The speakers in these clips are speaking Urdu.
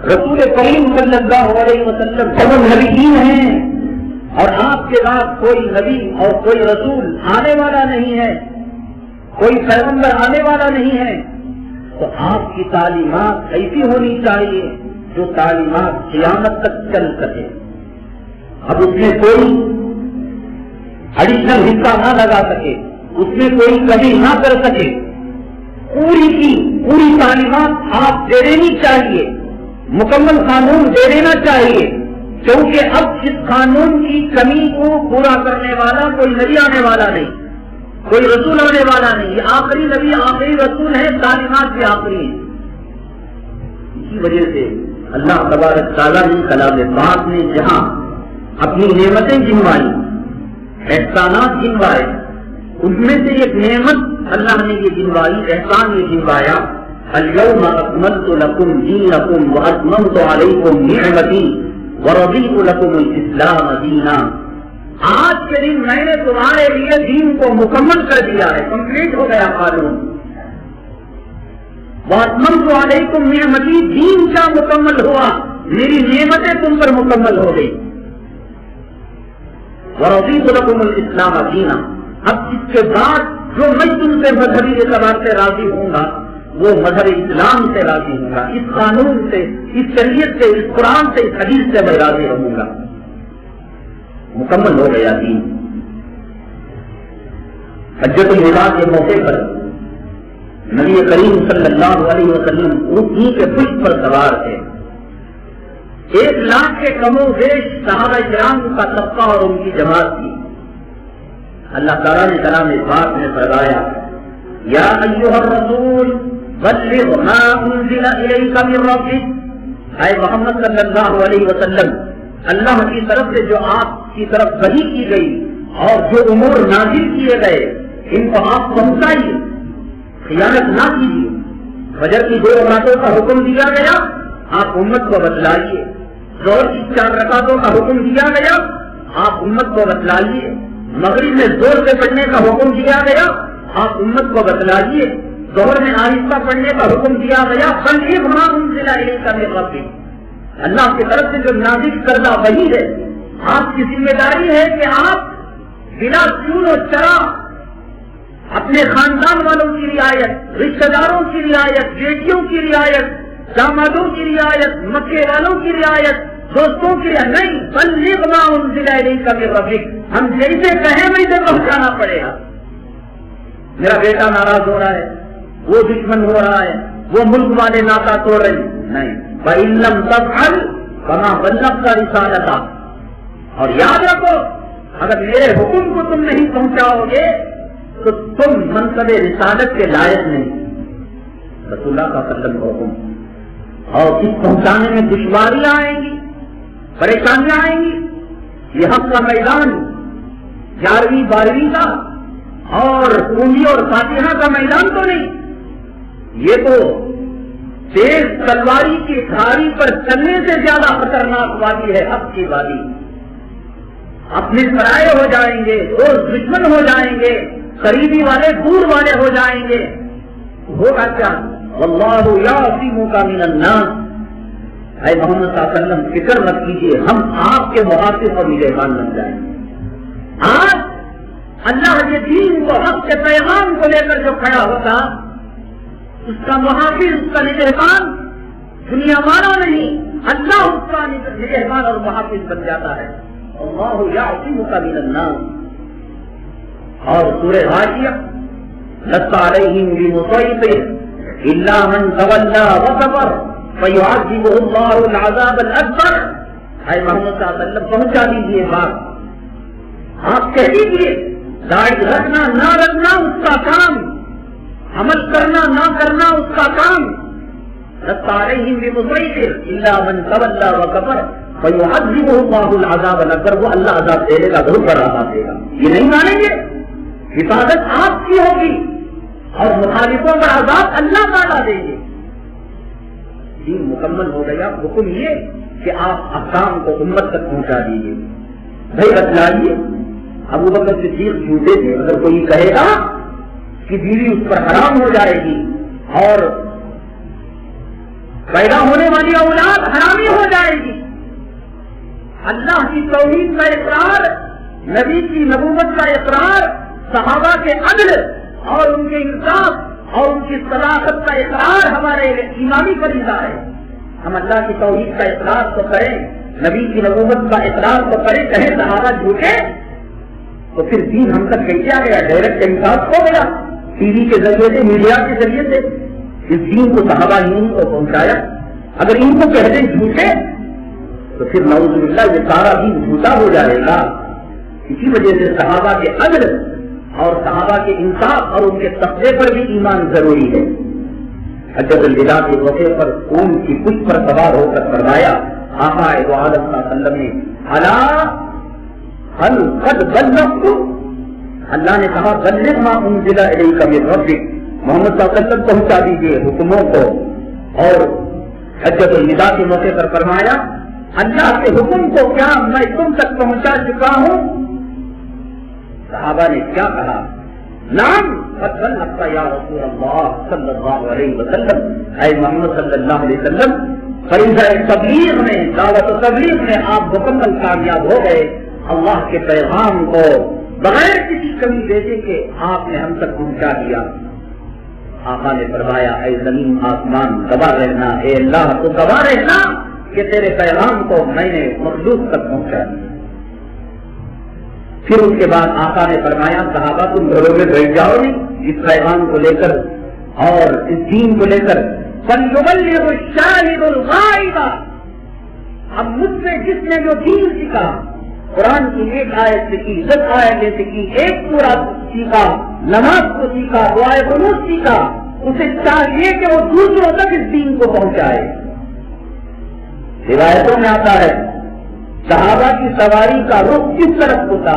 رسول کریم صلی اللہ علیہ وسلم سب نبیین ہیں اور آپ کے بعد کوئی نبی اور کوئی رسول آنے والا نہیں ہے، کوئی پیغمبر آنے والا نہیں ہے، تو آپ کی تعلیمات ایسی ہونی چاہیے جو تعلیمات قیامت تک چل سکے۔ اب اس میں کوئی ایڈیشنل حصہ نہ لگا سکے، اس میں کوئی کمی نہ کر سکے، پوری کی پوری تعلیمات آپ دے دینی چاہیے، مکمل قانون دے دینا چاہیے، کیونکہ اب اس قانون کی کمی کو پورا کرنے والا کوئی نبی آنے والا نہیں، کوئی رسول آنے والا نہیں، یہ آخری نبی آخری رسول ہے، تعلیمات بھی آخری ہیں۔ اسی وجہ سے اللہ تبارک تعالیٰ نے کلام پاک نے جہاں اپنی نعمتیں گنوائی، احسانات گنوائے، ان میں سے ایک نعمت اللہ نے یہ گنوائی، احسان یہ گنوایا، اليوم اکملت لکم دینکم واتممت علیکم نعمتی ورضیت لکم الاسلام دینا۔ آج کے دن میں نے تمہارے لیے دین کو مکمل کر دیا ہے، کمپلیٹ ہو گیا قانون۔ واتممت علیکم نعمتی، دین کیا مکمل ہوا، میری نعمتیں تم پر مکمل ہو گئی۔ ورضیت لکم الاسلام دینا، اب اس کے بعد جو میں تم سے مذہبی اعتبار سے راضی ہوں گا وہ مذہب اسلام سے راضی ہوں گا، اس قانون سے، اس شریعت سے، اس قرآن سے، اس حدیث سے میں راضی رہوں گا۔ مکمل ہو گیا دین۔ حجۃ الوداع کے موقع پر نبی کریم صلی اللہ علیہ وسلم اونٹنی کے پشت پر سوار تھے، 1,00,000 کے کم و بیش صحابہ کرام کا طبقہ اور ان کی جماعت تھی۔ اللہ تعالیٰ نے کلام پاک میں فرمایا، یا ایھا الرسول بلغ ما انزل الیک من ربک، اے محمد صلی اللہ علیہ وسلم، اللہ کی طرف سے جو آپ کی طرف وحی کی گئی اور جو امور نازل کیے گئے ان کو آپ پہنچائیے، خیانت نہ کیجیے۔ فجر کی 2 رکعتوں کا حکم دیا گیا، آپ امت کو بتلائیے۔ ظہر کی 4 رکعتوں کا حکم دیا گیا، آپ امت کو بتلائیے۔ مغرب میں زور سے پڑھنے کا حکم دیا گیا، آپ امت کو بتلائیے۔ ظہر میں آہستہ پڑھنے کا حکم دیا گیا، بلغ ما انزل الیک من ربک، اللہ کی طرف سے جو نازل کردہ وحی ہے، آپ کی ذمہ داری ہے کہ آپ بلا چون و چرا اپنے خاندان والوں کی رعایت، رشتہ داروں کی رعایت، بیٹیوں کی رعایت، دامادوں کی رعایت، مکے والوں کی رعایت، دوستوں کی رعایت نہیں، بلغ ما انزل الیک من ربک، ہم جیسے کہیں ویسے پہنچانا پڑے گا۔ میرا بیٹا ناراض ہو رہا ہے، وہ دشمن ہو رہا ہے، وہ ملک والے ناتا توڑ رہے ہیں، نہیں، فَإِن لَّمْ تَفْعَلْ فَمَا بَلَّغْتَ رِسَالَتَهُ، اور یاد رکھو اگر میرے حکم کو تم نہیں پہنچاؤ گے تو تم منصب رسالت کے لائق نہیں۔ رسول اللہ صلی اللہ علیہ وسلم کا حکم، اور اس پہنچانے میں دشواریاں آئیں گی، پریشانیاں آئیں گی۔ یہ حق کا میدان 11ویں 12ویں کا اور کنڈی اور فاتحہ کا میدان تو نہیں، یہ تو تیز تلواری کی دھاری پر چلنے سے زیادہ خطرناک وادی ہے، حق کی وادی۔ اپنے پرائے ہو جائیں گے، دوست دشمن ہو جائیں گے، قریبی والے دور والے ہو جائیں گے، ہوگا کیا؟ واللہ یعصمک من الناس، اے محمد صلی اللہ علیہ وسلم فکر مت کیجیے، ہم آپ کے محافظ اور نگہبان بن جائیں گے۔ آج اللہ کے دین کو، حق کے پیغام کو لے کر جو کھڑا ہوتا، اس کا محافظ، اس کا نگہبان دنیا والا نہیں، اللہ اس کا نگہبان اور محافظ بن جاتا ہے۔ اللہ یعصمک من الناس۔ اور سورہ غاشیہ، لست علیہم بمسیطر الا من تولی وکفر فیعذبہ اللہ العذاب الاکبر۔ اے محمد صلی اللہ علیہ وسلم پہنچا دیجیے بات، آپ کہہ دیجیے، داڑھی رکھنا نہ رکھنا اس کا کام، عمل کرنا نہ کرنا اس کا کام۔ لست علیہم بمسیطر الا من تولی وکفر، فَيُعَذِّبُهُ اللَّهُ الْعَذَابَ الْأَكْبَرَ، وہ اللہ عذاب دے گا، بہت بڑا عذاب دے گا. یہ نہیں مانیں گے، حفاظت آپ کی ہوگی اور مخالفوں کا عذاب اللہ تعالیٰ دیں گے. دین مکمل ہو گیا. حکم یہ کہ آپ احکام کو امت تک پہنچا دیجیے. بھائی بتلائیے، ابو بکر صدیق جھوٹے تھے. اگر کوئی کہے گا کہ بیوی اس پر حرام ہو جائے گی اور پیدا ہونے والی اولاد حرامی ہو جائے گی، اللہ کی توحید کا اقرار، نبی کی نبوت کا اقرار، صحابہ کے عدل اور ان کے انصاف اور ان کی صداقت کا اقرار ہمارے ایمانی فریضہ ہے. ہم اللہ کی توحید کا اقرار تو کریں، نبی کی نبوت کا اقرار تو کریں. کہیں صحابہ جھوٹے تو پھر دین ہم تک کیسے آ گیا؟ ڈائریکٹ انصاف ہو گیا ٹی وی کے ذریعے سے، میڈیا کے ذریعے سے. اس دین کو صحابہ ہی کو پہنچایا. اگر ان کو کہہ دیں جھوٹے تو پھر نعوذ باللہ یہ سارا دین جھوٹا ہو جائے گا. اسی وجہ سے صحابہ کے عدل اور صحابہ کے انصاف اور ان کے تقوی پر بھی ایمان ضروری ہے. حجۃ الوداع کے موقع پر اون کی پشت پر سوار ہو کر فرمایا آقا دو عالم صلی اللہ علیہ وسلم نے، الا هل قد بلغت، اللہ نے کہا بلغ ما انزل الیک من ربک، محمد صلی اللہ علیہ وسلم پہنچا دیجیے حکموں کو. اور حجۃ الوداع کے موقع پر فرمایا اللہ کے حکم کو کیا میں تم تک پہنچا چکا ہوں؟ صحابہ نے کیا کہا؟ نعم قد بلغت یا رسول اللہ صلی اللہ علیہ وسلم، اے محمد صلی اللہ علیہ وسلم فریضہ تبلیغ میں، دعوت و تبلیغ میں آپ مکمل کامیاب ہو گئے. اللہ کے پیغام کو بغیر کسی کمی بیچے کے آپ نے ہم تک پہنچا دیا. آقا نے فرمایا اے زمین آسمان گواہ رہنا، اے اللہ تو گواہ رہنا کہ تیرے پیغام کو میں نے مخلوق تک پہنچا دیا. پھر اس کے بعد آقا نے فرمایا صحابہ تم گھروں میں بیٹھ جاؤ نہیں اس پیغام کو لے کر اور اس دین کو لے کر. فَلْيُبَلِّغُ الشَّاهِدُ الْغَائِبَ، اب مجھ سے جس نے جو دین سیکھا، قرآن کی ایک آیت سیکھی، 10 آیتیں سیکھی، ایک سورہ سیکھا، نماز کو سیکھا، دعائے قنوت سیکھا، اسے چاہیے کہ وہ دوسروں تک اس دین کو پہنچائے. روایتوں میں آتا ہے صحابہ کی سواری کا رخ کس طرف ہوتا،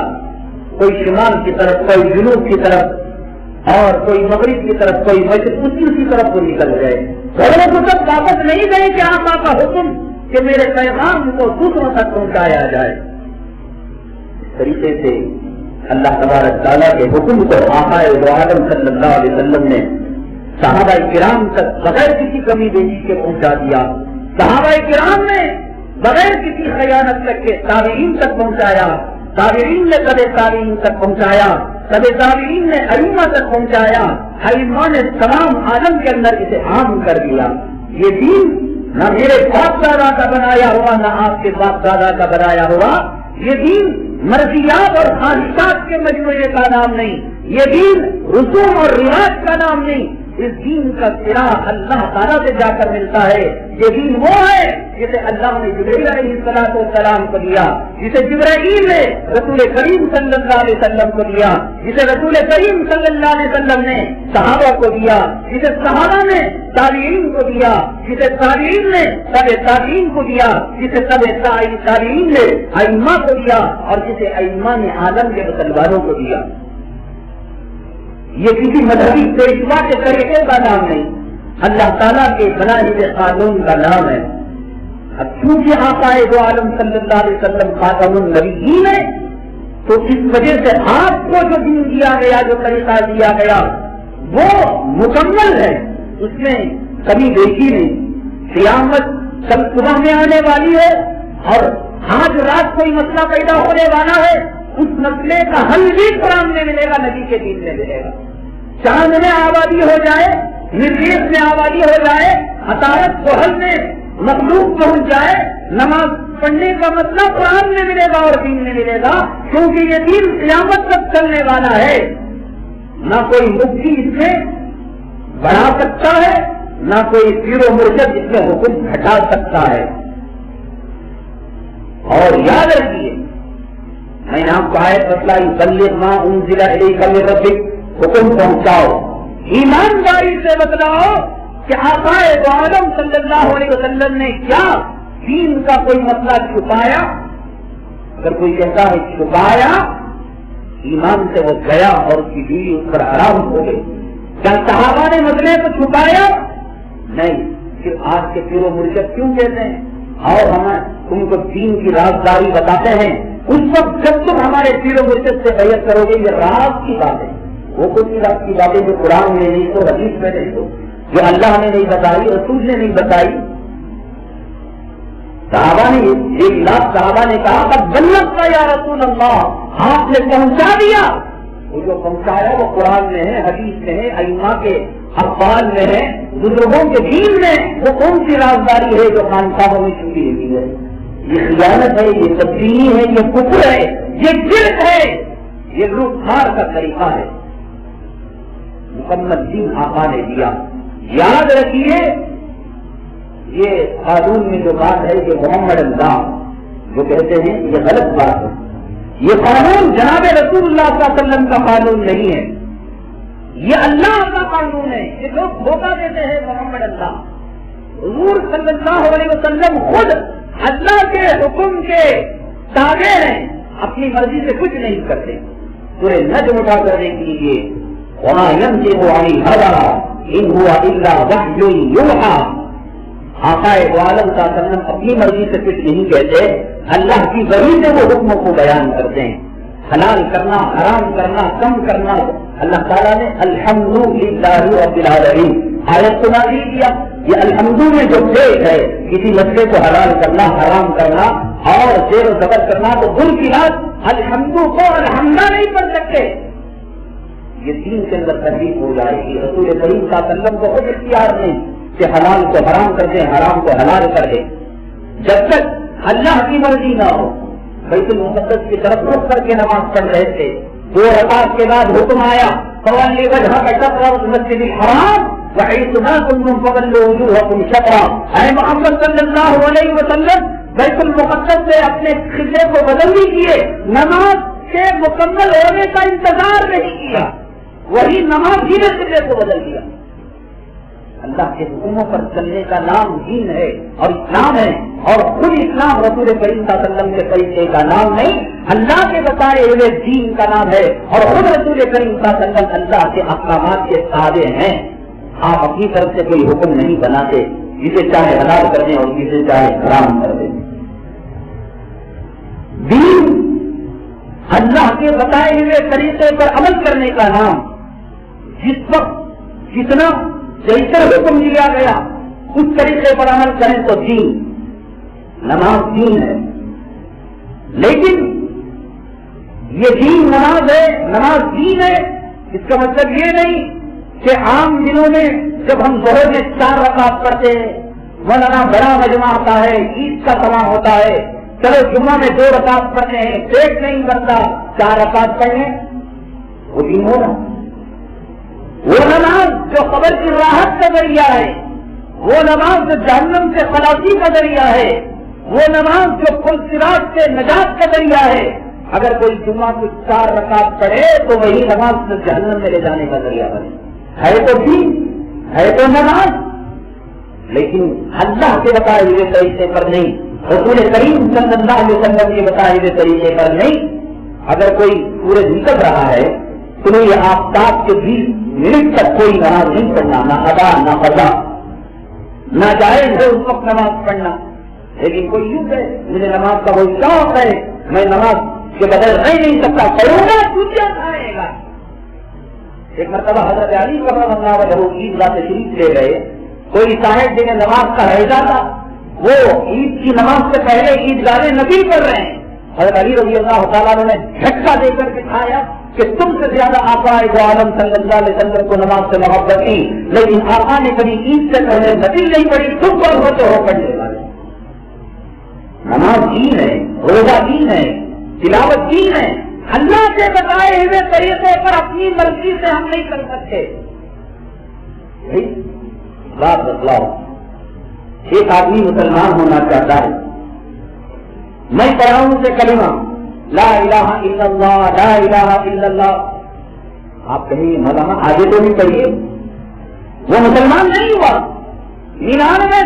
کوئی شمال کی طرف، کوئی جنوب کی طرف اور کوئی مغرب کی طرف، کوئی مشرق، اسی طرف وہ نکل گئے. گھروں کو تک واپس نہیں گئے کہ آقا کا حکم کہ میرے پیغام کو دوسروں تک پہنچایا جائے. اس طریقے سے اللہ تبارک تعالیٰ کے حکم کو آقا دو عالم صلی اللہ علیہ وسلم نے صحابہ کرام تک بغیر کسی کمی بیشی کے پہنچا دیا. صحابہ کرام نے بغیر کسی خیانت تک کے تابعین تک پہنچایا. تابعین نے کبھی تابعین تک پہنچایا، کبھی تابعین نے ائمہ تک پہنچایا. ائمہ نے تمام عالم کے اندر اسے عام کر دیا. یہ دین نہ میرے باپ دادا کا بنایا ہوا، نہ آپ کے باپ دادا کا بنایا ہوا. یہ دین مرضیات اور خواہشات کے مجموعے کا نام نہیں، یہ دین رسوم اور رواج کا نام نہیں. اس دین کا سرا اللہ تعالیٰ سے جا کر ملتا ہے. یہ دین وہ ہے جسے اللہ نے جبرائیل علیہ السلام کو دیا، جسے جبرائیل نے رسول کریم صلی اللہ علیہ وسلم کو دیا، جسے رسول کریم صلی اللہ علیہ وسلم نے صحابہ کو دیا، جسے صحابہ نے تابعین کو دیا، جسے تابعین نے تابعین کو دیا، جسے تابعین نے ائمہ کو دیا اور جسے ائمہ نے عالم کے مسلمانوں کو دیا. یہ کسی مذہبی پیشوا کے طریقے کا نام نہیں، اللہ تعالیٰ کے بنائے ہوئے قانون کا نام ہے. اب چونکہ آقا دو عالم صلی اللہ علیہ وسلم خاتم النبیین ہے تو اس وجہ سے آپ کو جو دین دیا گیا، جو طریقہ دیا گیا وہ مکمل ہے، اس میں کبھی بیشی نہیں. قیامت کل صبح میں آنے والی ہے اور آج رات کوئی مسئلہ پیدا ہونے والا ہے، اس مسئلے کا حل بھی قرآن میں ملے گا، نبی کے دین میں ملے گا. چاند میں آبادی ہو جائے، نردیش میں آبادی ہو جائے، عطارت کو حل میں مخلوق پہنچ جائے، نماز پڑھنے کا مسئلہ قرآن میں ملے گا اور دین میں ملے گا، کیونکہ یہ دین قیامت تک چلنے والا ہے. نہ کوئی مفتی اس میں بڑھا سکتا ہے، نہ کوئی پیر و مرشد اس میں حکم ہٹا سکتا ہے. اور یاد رکھیے میں نے آپ کو آیت بتلائی بلغ ما انزل الیک من ربک، حکم پہنچاؤ، ایمانداری سے بتلاؤ کہ آقا دو عالم صلی اللہ علیہ وسلم نے کیا دین کا کوئی مسئلہ چھپایا، اگر کوئی کہتا ہے چھپایا، ایمان سے وہ گیا اور اس کی بیوی اس پر حرام ہو گئی۔ کیا صحابہ نے مسئلے کو چھپایا؟ نہیں۔ پھر آج کے پیر و مرشد کیوں کہتے ہیں اور ہم تم کو دین کی رازداری بتاتے ہیں؟ اس وقت جب تم ہمارے پیر و مرشد سے بیعت کرو گے یہ راز کی باتیں، وہ کچھ راز کی باتیں جو قرآن میں نہیں تو حدیث میں نہیں تو جو اللہ نے نہیں بتائی، رسول نے نہیں بتائی۔ صحابہ نے 1 لاکھ صحابہ نے کہا کہ بلغت یا رسول اللہ، آپ نے پہنچا دیا۔ وہ جو پہنچایا وہ قرآن میں ہے، حدیث میں ہے، ائمہ کے اقوال میں ہے، بزرگوں کے دین میں۔ وہ کون سی رازداری ہے جو خانقاہوں میں چھپی ہوئی ہے؟ یہ خیانت ہے، یہ تبدیلی ہے، یہ کفر ہے، یہ شرک ہے، یہ لوٹ مار کا طریقہ ہے۔ مکمل دین آقا نے دیا۔ یاد رکھیے یہ قانون میں جو بات ہے کہ محمد اللہ جو کہتے ہیں یہ غلط بات ہے۔ یہ قانون جناب رسول اللہ صلی اللہ علیہ وسلم کا قانون نہیں ہے، یہ اللہ کا قانون ہے۔ یہ لوگ دھوکہ دیتے ہیں محمد اللہ۔ حضور صلی اللہ علیہ وسلم خود اللہ کے حکم کے تابع ہیں، اپنی مرضی سے کچھ نہیں کرتے۔ سورہ نجم اٹھا کر دیکھ لیجیے، وَمَا يَنطِقُ عَنِ الْهَوَىٰ إِنْ هُوَ إِلَّا وَحْيٌ يُوحَىٰ۔ آقا عالم صلی اللہ علیہ وسلم اپنی مرضی سے کچھ نہیں کہتے، اللہ کی وحی سے وہ حکموں کو بیان کرتے ہیں۔ حلال کرنا، حرام کرنا، کم کرنا، اللہ تعالیٰ نے الحمدللہ رب العالمین آیت کو نازل کیا۔ یہ الحمد میں جو پیش ہے کسی مسئلے کو حلال کرنا، حرام کرنا اور زیر و زبر کرنا، تو دل کی بات الحمد کو الحمدہ نہیں پڑھ سکتے، یہ دین کے اندر تحریف ہو جائے گی۔ رسول کریم صلی اللہ علیہ وسلم کو خود اختیار نہیں کہ حلال کو حرام کر دیں، حرام کو حلال کر دیں، جب تک اللہ کی مرضی نہ ہو۔ بیت المقدس کی طرف رخ کر کے نماز پڑھ رہے تھے، 2 رکعت کے بعد حکم آیا فولی وجہ کا شطر المسجد الحرام وحیث ما کنتم فولوا وجوہکم شطرہ۔ اے محمد صلی اللہ علیہ وسلم بیت المقدس سے اپنے قبلے کو بدل نہیں کیے، نماز کے مکمل ہونے کا انتظار نہیں کیا، وہی نماز ہی نے قبلے کو بدل دیا۔ اللہ کے حکموں پر چلنے کا نام دین ہے اور اسلام ہے، اور خود اسلام رسول کریم صلی اللہ علیہ وسلم کے طریقے کا نام نہیں، اللہ کے بتائے ہوئے دین کا نام ہے، اور خود رسول کریم صلی اللہ علیہ وسلم اللہ کے احکامات کے تابع ہیں۔ آپ اپنی طرف سے کوئی حکم نہیں بناتے، جسے چاہے حلال کر دیں اور جسے چاہے حرام کر دیں۔ دین اللہ کے بتائے ہوئے طریقے پر عمل کرنے کا نام، جس وقت جتنا جیسا حکم دیا گیا اس طریقے پر عمل کریں تو دین، نماز دین ہے۔ لیکن یہ دین نماز ہے، نماز دین ہے، اس کا مطلب یہ نہیں کہ عام دنوں میں جب ہم ظہر میں 4 رکعت پڑھتے ہیں، مولانا بڑا مجمع آتا ہے، عید کا سماں ہوتا ہے، چلو جمعہ میں 2 رکعت پڑھتے ہیں، پیٹ نہیں بھرتا 4 رکعت پڑھیں، وہ دین ہونا۔ وہ نماز جو قبر کی راحت کا ذریعہ ہے، وہ نماز جو جہنم سے خلاصی کا ذریعہ ہے، وہ نماز جو پل صراط سے نجات کا ذریعہ ہے، اگر کوئی جمعہ کو 4 رکعت پڑھے تو وہی نماز سے جہنم میں لے جانے کا ذریعہ بنے۔ ہے تو دین، ہے تو نماز، لیکن اللہ کے بتائے ہوئے طریقے پر نہیں، رسول کریم صلی اللہ علیہ وسلم کے بتائے ہوئے طریقے پر نہیں۔ اگر کوئی سورج نکل رہا ہے تو یہ آفتاب کے 20 منٹ تک کوئی نماز نہیں پڑھنا، نہ ادا نہ قضا، نہ جائز ہے اس وقت نماز پڑھنا۔ لیکن کوئی یوں کہ مجھے نماز کا کوئی شوق ہے، میں نماز کے بغیر رہ نہیں سکتا، پڑھوں گا دنیا کھائے گا۔ ایک مرتبہ حضرت علی کرم اللہ وجہہ عیدگاہ تشریف لے گئے، کوئی صاحب جنہیں نماز کا حیضہ تھا، وہ عید کی نماز سے پہلے عیدگاہ نبی پڑھ رہے ہیں۔ حضرت علی رضی اللہ تعالیٰ نے جھٹکا دے کر دکھایا کہ تم سے زیادہ آقا عالم صلی اللہ علیہ وسلم کو نماز سے محبت کی، لیکن آقا نے کبھی عید سے پہلے نفل نہیں پڑھی، تم پر ہوتے ہو پڑھنے والے۔ نماز دین ہے، روزہ دین ہے، تلاوت دین ہے، اللہ کے بتائے ہوئے طریقے پر اپنی مرضی سے ہم نہیں کر سکتے۔ بات بتلاؤ، ایک آدمی مسلمان ہونا چاہتا ہے، میں پڑھاؤں اسے کلمہ لا الہ الا اللہ لا الہ الا اللہ، آپ کہیں مولانا آگے تو نہیں پڑھیے، وہ مسلمان نہیں ہوا، 99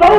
100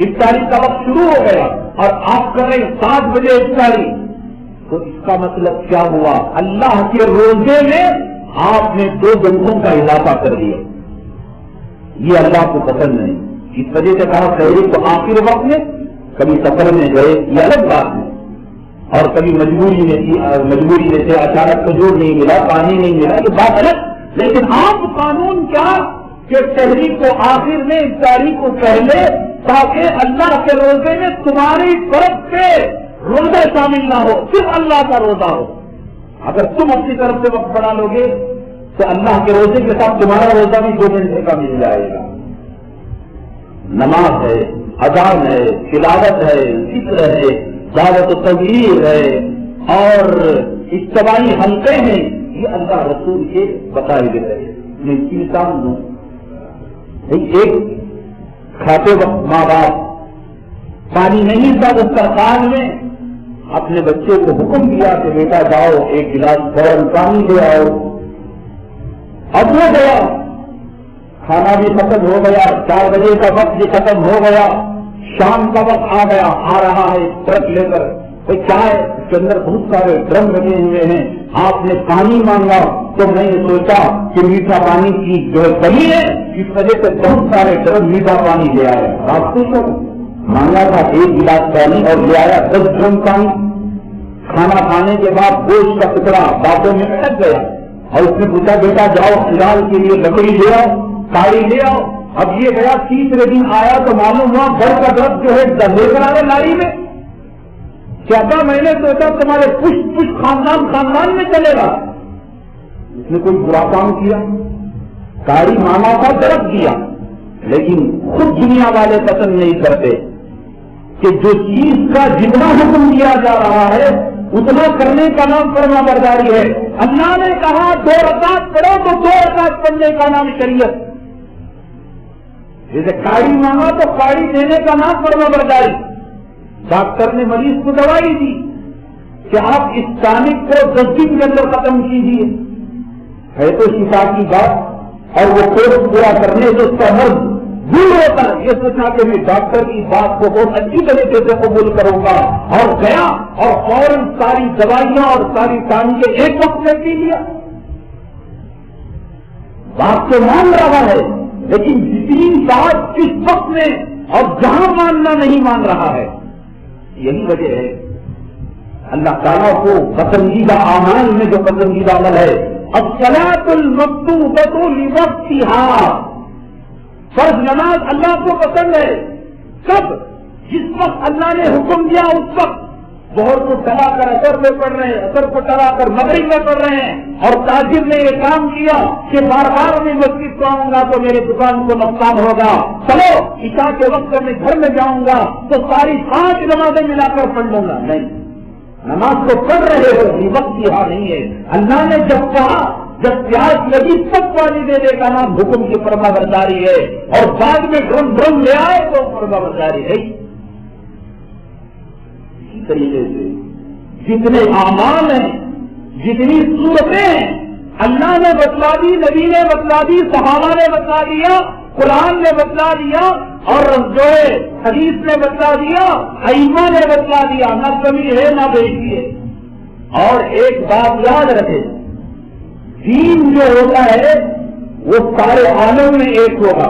افطاری کا وقت شروع ہو گیا اور آپ کر رہے 7 بجے افطاری، تو اس کا مطلب کیا ہوا؟ اللہ کے روزے میں آپ نے 2 گھنٹوں کا اضافہ کر دیا. یہ اللہ کو پسند نہیں. اس وجہ سے کہا شہری کو آخر وقت میں، کبھی سفر میں گئے یہ الگ بات ہے، اور کبھی مجبوری میں سے اچانک کھجور نہیں ملا، پانی نہیں ملا، یہ بات الگ. لیکن آپ قانون کیا کہ شہری کو آخر میں، افطاری کو پہلے، تاکہ اللہ کے روزے میں تمہاری طرف سے روزہ شامل نہ ہو، صرف اللہ کا روزہ ہو. اگر تم اپنی طرف سے وقت بڑھا لو گے تو اللہ کے روزے کے ساتھ تمہارا روزہ بھی 2 گھنٹے کا مل جائے گا. نماز ہے، اذان ہے، تلاوت ہے، ذکر ہے، دعوت و تبلیغ ہے اور اجتماعی حلقے ہیں، یہ اللہ رسول کے بتائے گئے. میں انسان ہوں، ایک کھاتے وقت ماں باپ پانی نہیں تھا دسترخوان میں، اپنے بچے کو حکم دیا کہ بیٹا جاؤ 1 گلاس فوراً پانی لے آؤ. اب وہ گیا، کھانا بھی ختم ہو گیا، 4 بجے کا وقت بھی ختم ہو گیا، شام کا وقت آ گیا. آ رہا ہے ٹرک لے کر، کیا ہے اس کے اندر بہت سارے ڈرم لگے ہوئے ہیں. آپ نے پانی مانگا تو میں نے سوچا کہ میٹھا پانی کی جو کمی ہے، اس وجہ سے بہت سارے ڈرم میٹھا پانی لے آئے. راستے کو مانگا تھا 1 گلاس پانی اور لے آیا 10 ڈرم پانی. کھانا کھانے کے بعد گوشت کا ٹکڑا باتوں میں اٹک گیا اور اس نے پوچھا بیٹا جاؤ فلحال کے لیے لکڑی لے آؤ، کاڑی لے آؤ. اب یہ گیا، تیسرے دن آیا تو معلوم ہوا گھر کا درخت جو ہے لے کر آ رہے لاری میں. کیا تھا؟ میں نے سوچا تمہارے پشت خاندان میں چلے گا. اس نے کوئی برا کام کیا؟ کاڑی مانا تھا، درخت دیا. لیکن خود دنیا والے پسند نہیں کرتے کہ جو چیز کا جتنا حکم دیا جا رہا ہے اتنا کرنے کا نام فرما برداری ہے. اللہ نے کہا 2 رکعت پڑھو تو 2 رکعت پڑھنے کا نام شریعت. جیسے کاڑی مانگا تو کاڑی دینے کا نام فرما برداری. ڈاکٹر نے مریض کو دوائی دی کہ آپ اس ٹانک کو 10 دن کے اندر ختم کیجیے. ہے تو شفا کی بات، اور وہ کورس پورا کرنے سے اس کا مرض دور ہوتا ہے. یہ سوچا کہ میں ڈاکٹر کی بات کو بہت اچھی طریقے سے قبول کروں گا، اور گیا اور فوراً ساری دوائیاں اور ساری ٹانکیں ایک وقت میں پی لیا. بات تو مان رہا ہے، لیکن جتنی بات کس وقت میں اور جہاں ماننا نہیں مان رہا ہے. یہی وجہ ہے اللہ تعالیٰ کو پسندیدہ اعمال میں جو پسندیدہ عمل ہے الصلاۃ المکتوبۃ لوقتہا، فرض نماز اللہ کو پسند ہے. کب؟ جس وقت اللہ نے حکم دیا اس وقت. ظہر کو ٹلا کر اثر میں پڑھ رہے ہیں، اثر کو ٹلا کر مغرب میں پڑھ رہے ہیں، اور تاجر نے یہ کام کیا کہ بار بار میں مسجد کو آؤں گا تو میری دکان کو نقصان ہوگا، چلو عشاء کے وقت میں گھر میں جاؤں گا تو ساری 5 نمازیں ملا کر پڑھ لوں گا. نہیں، نماز کو پڑھ رہے ہو، یہ وقت یہاں نہیں ہے. اللہ نے جب کہا، جب پیاس لگی سب پانی دینے کا نام حکم کی فرما برداری ہے، اور بعد میں ڈرم لے آئے تو فرما برداری ہے. اسی طریقے سے جتنے اعمال ہیں، جتنی صورتیں ہیں، اللہ نے بتلا دی، نبی نے بتلا دی، صحابہ نے بتلا دیا، قرآن نے بتلا دیا، اور جو ہے حدیث نے بتلا دیا، ائمہ نے بتلا دیا. نہ کمی ہے نہ بیشی ہے. اور ایک بات یاد رکھے، دین جو ہوتا ہے وہ سارے عالم میں ایک ہوگا.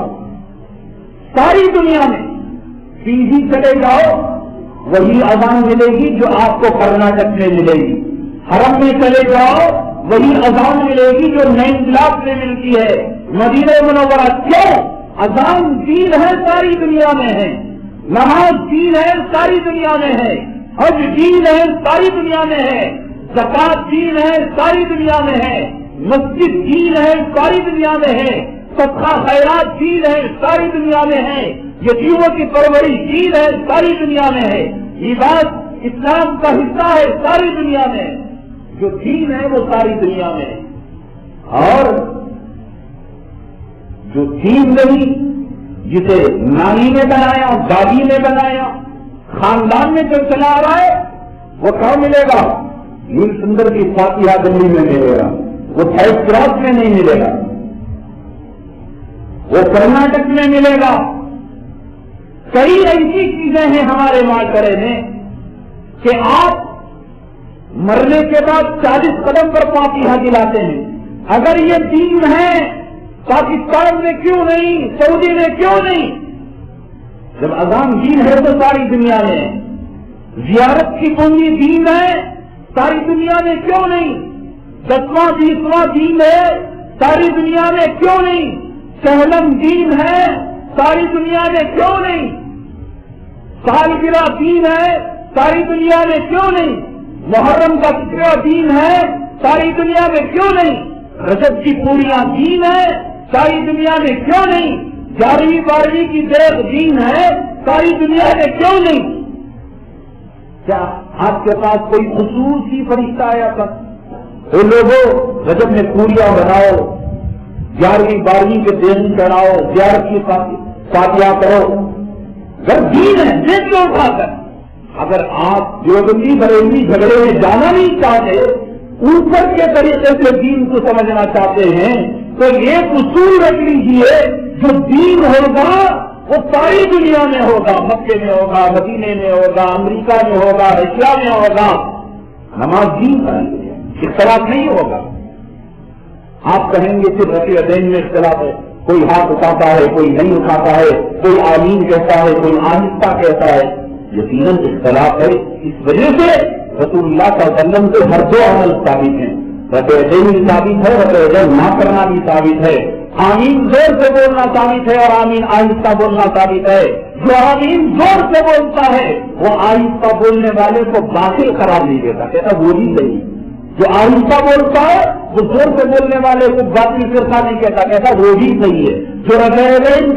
ساری دنیا میں پیجی چلے جاؤ وہی اذان ملے گی جو آپ کو کرناٹک میں ملے گی. حرم میں چلے جاؤ وہی اذان ملے گی جو نئی بلاک میں ملتی ہے. مدینہ منورہ کیوں؟ اذان دین ہے، ساری دنیا میں ہے. نماز دین ہے، ساری دنیا میں ہے. حج دین ہے، ساری دنیا میں ہے. زکات دین ہے، ساری دنیا میں ہے. مسجد دین ہے، ساری دنیا میں ہے. صدقہ خیرات دین ہے، ساری دنیا میں ہے. یتیموں کی پرورش دین ہے، ساری دنیا میں ہے. عبادت اسلام کا حصہ ہے، ساری دنیا میں ہے. جو دین ہے وہ ساری دنیا میں ہے. اور جو دین نہیں، جسے نانی نے بنایا، دادی نے بنایا، خاندان میں جو چلا آ رہا ہے، وہ کہاں ملے گا؟ نیل سندر کی فاتحہ دلی میں ملے گا، وہ تھرڈ کلاس میں نہیں ملے گا، وہ کرناٹک میں ملے گا. کئی ایسی چیزیں ہیں ہمارے معاشرے میں کہ آپ مرنے کے بعد 40 قدم پر فاتحہ دلاتے ہیں. اگر یہ دین ہے پاکستان میں کیوں نہیں, سعودی میں کیوں نہیں؟ جب اذان دین ہے تو ساری دنیا میں, زیارت کی پونجی دین ہے ساری دنیا میں کیوں نہیں؟ 10واں 20واں دین ہے ساری دنیا میں کیوں نہیں؟ چہلم دین ہے ساری دنیا میں کیوں نہیں؟ سالگرہ دین ہے ساری دنیا میں کیوں نہیں؟ محرم کا فکرہ دین ہے ساری دنیا میں کیوں نہیں؟ رجب کی پوریاں دین ہے ساری دنیا میں کیوں نہیں؟ 11ویں 12ویں کی دیکھ دین ہے ساری دنیا میں کیوں نہیں؟ کیا آپ کے پاس کوئی خصوصی فرشتہ آیا تھا تو لوگوں رجب میں پوریاں بناؤ, 11ویں 12ویں کے دن چڑھاؤ, زیارت کی فاتحہ کرو؟ اگر دین ہے دیکھ لو اٹھا کر. اگر آپ دیوبندی بریلوی جھگڑے میں جانا نہیں چاہتے, اوپر کے طریقے سے دین کو سمجھنا چاہتے ہیں, تو یہ اصول رکھ لیجیے جو دین ہوگا وہ ساری دنیا میں ہوگا, مکے میں ہوگا, مدینے میں ہوگا, امریکہ میں ہوگا, ایشیا میں ہوگا. نماز دین کا اختلاف نہیں ہوگا. آپ کہیں گے پھر رفیع دین میں اختلاف ہے, کوئی ہاتھ اٹھاتا ہے کوئی نہیں اٹھاتا ہے, کوئی آمین کہتا ہے کوئی آہستہ کہتا ہے. یقیناً اختلاف ہے. اس وجہ سے رسول اللہ صلی اللہ علیہ وسلم سے ہر 2 عمل ثابت ہیں. رفیع دین بھی ثابت ہے, رفیع دین نہ کرنا بھی ثابت ہے. آمین زور سے بولنا ثابت ہے اور آمین آہستہ بولنا ثابت ہے. جو آمین زور سے بولتا ہے وہ آہستہ بولنے والے کو باطل قرار نہیں دیتا, کہتا وہ بھی صحیح. جو آہستہ بولتا ہے وہ زور سے بولنے والے کو باطل فرقہ نہیں کہتا, کہتا وہ بھی صحیح ہے. جو رفع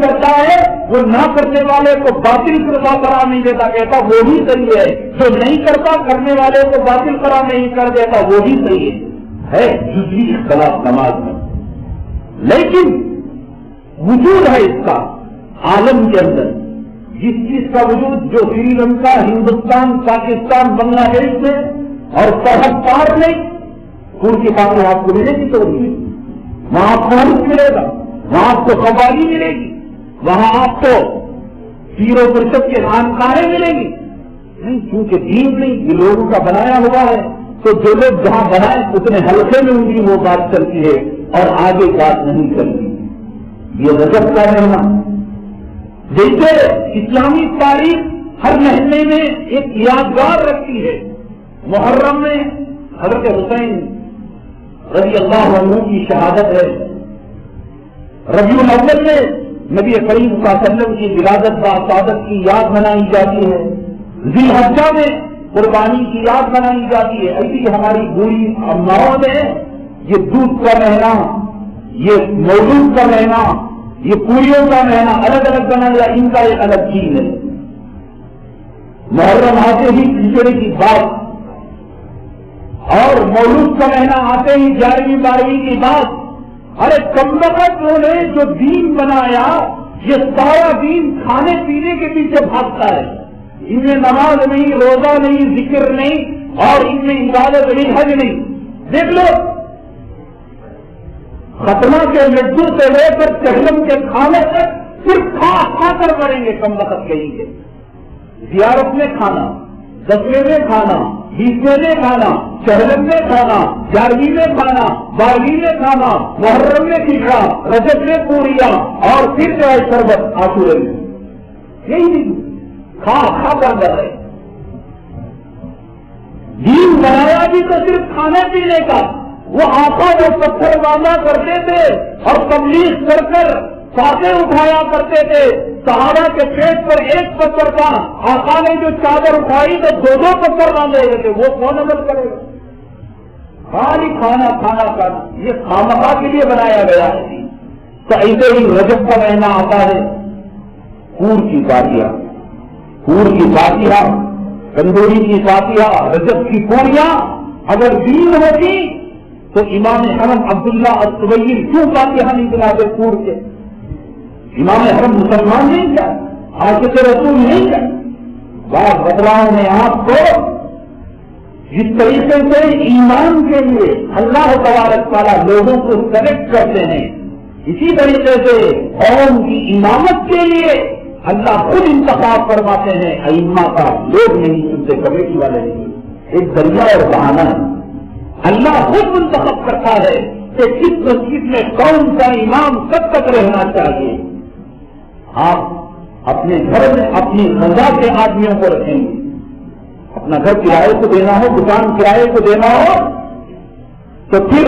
کرتا ہے وہ نہ کرنے والے کو باطل فرقہ قرار نہیں دیتا, کہتا وہ بھی صحیح ہے. جو نہیں کرتا کرنے والے کو باطل قرار نہیں کر دیتا وہ بھی صحیح ہے. جزوی اختلاف نماز میں, لیکن وجود ہے اس کا عالم کے اندر. جس چیز کا وجود جو سری لنکا, ہندوستان, پاکستان, بنگلہ دیش میں اور سرحد پار میں پور کی باتیں آپ کو ملے گی تو وہاں آپ کو حرف ملے گا, وہاں آپ کو قوالی ملے گی, وہاں آپ کو پیر و مرشد کے خانقاہیں ملیں گی. نہیں, کیونکہ دین نہیں, یہ لوگوں کا بنایا ہوا ہے. تو جو لوگ جہاں بنائے اتنے حلقے میں ان کی وہ بات چلتی ہے اور آگے بات نہیں چلتی. یہ رجب کا مہینہ, جیسے اسلامی تاریخ ہر مہینے میں ایک یادگار رکھتی ہے. محرم میں حضرت حسین رضی اللہ عنہ کی شہادت ہے. ربیع الاول میں نبی کریم صلی اللہ علیہ وسلم کی ولادت و سعادت کی یاد منائی جاتی ہے. ذی الحجہ میں قربانی کی یاد منائی جاتی ہے. ایسی ہماری بوڑھی اماؤں نے یہ دودھ کا مہینہ, یہ مولود کا مہینہ, یہ پوریوں کا مہینہ الگ الگ بنایا, ان کا ایک الگ چیز ہے. محرم آتے ہی کھچڑی کی بات اور مولود کا مہینہ آتے ہی 11ویں 12ویں کی بات. ارے کم وقت نے جو دین بنایا یہ سارا دین کھانے پینے کے پیچھے بھاگتا ہے. ان میں نماز نہیں, روزہ نہیں, ذکر نہیں, اور ان میں عبادت نہیں, حج نہیں. دیکھ لو ختمہ کے لڈو سے لے کر چہلم کے کھانے تک صرف کھا کر پڑیں گے. کم وقت کہیں گے زیارت میں کھانا, 10ویں میں کھانا, 20ویں میں کھانا, چہلم میں کھانا, 11ویں میں کھانا, 12ویں میں کھانا, محرم میں کھچڑا, رجب میں پوریاں, اور پھر جو ہے شربت عاشورے میں. یہی نہیں, کھا کر رہے. دین بنایا بھی تو صرف کھانے پینے کا. وہ آقا وہ پتھر باندھا کرتے تھے اور تبلیغ کر کر ساتھیں اٹھایا کرتے تھے. صحابہ کے پیٹ پر ایک پتھر تھا, آقا نے جو چادر اٹھائی تو 2 پتھر باندھے ہوئے تھے. وہ کون عمل کرے گا؟ خالی کھانا کھانا کھانا, یہ خامخواہ کے لیے بنایا گیا ہے. تو ایسے ہی رجب کا مہینہ آتا ہے, پور کی فاتحہ, پور کی فاتحہ, تندوری کی فاتحہ, رجب کی پوریاں. اگر دین ہوتی تو امام حرم عبداللہ الطویل کیوں فاتحہ نہیں بناتے پور کے؟ امام حرم مسلمان نہیں کیا, عاشق رسول نہیں کیا؟ بات بدلاؤ میں آپ کو جس طریقے سے ایمان کے لیے اللہ تبارک تعالیٰ لوگوں کو سلیکٹ کرتے ہیں, اسی طریقے سے قوم کی امامت کے لیے اللہ خود انتخاب فرماتے ہیں، ائمہ کا لوگ نہیں، ان سے کمیٹی والے نہیں، ایک ذریعہ اور بہانہ ہے۔ اللہ خود منتخب کرتا ہے کہ کس مسجد میں کون سا امام کب تک رہنا چاہیے۔ آپ اپنے گھر میں اپنی رضا کے آدمیوں کو رکھیں گے، اپنا گھر کرائے کو دینا ہو، دکان کرائے کو دینا ہو، تو پھر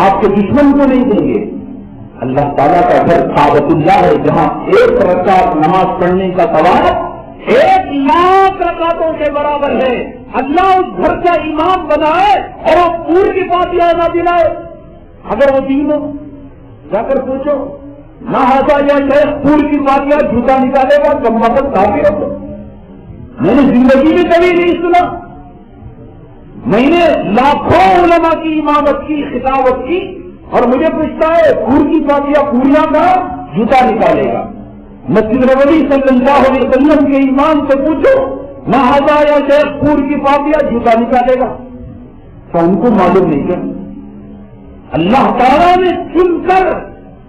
آپ کے دشمن کو نہیں دیں گے۔ اللہ تعالیٰ کا گھر کعبۃ اللہ ہے، جہاں ایک رکعت نماز پڑھنے کا ثواب 1,00,000 رکعتوں کے برابر ہے۔ اللہ اس گھر کا امام بنائے اور وہ پور کی فاتحہ نہ دلائے، اگر وہ دین ہو جا کر پوچھو، نہ ہوتا یا شیخ پور کی فاتحہ جھوٹا نکالے گا، کم وقت کافی رکھو۔ میں نے زندگی میں کبھی نہیں سنا، میں نے لاکھوں علماء کی امامت کی، خطابت کی، اور مجھے پوچھتا ہے پور کی فاتحہ پوریا کا جوتا نکالے گا۔ مسجد نبوی صلی اللہ علیہ وسلم کے امام سے پوچھو، نہ ہزا یا شیخ پور کی فاتحہ جوتا نکالے گا، تو ان کو معلوم نہیں کیا اللہ تعالیٰ نے چن کر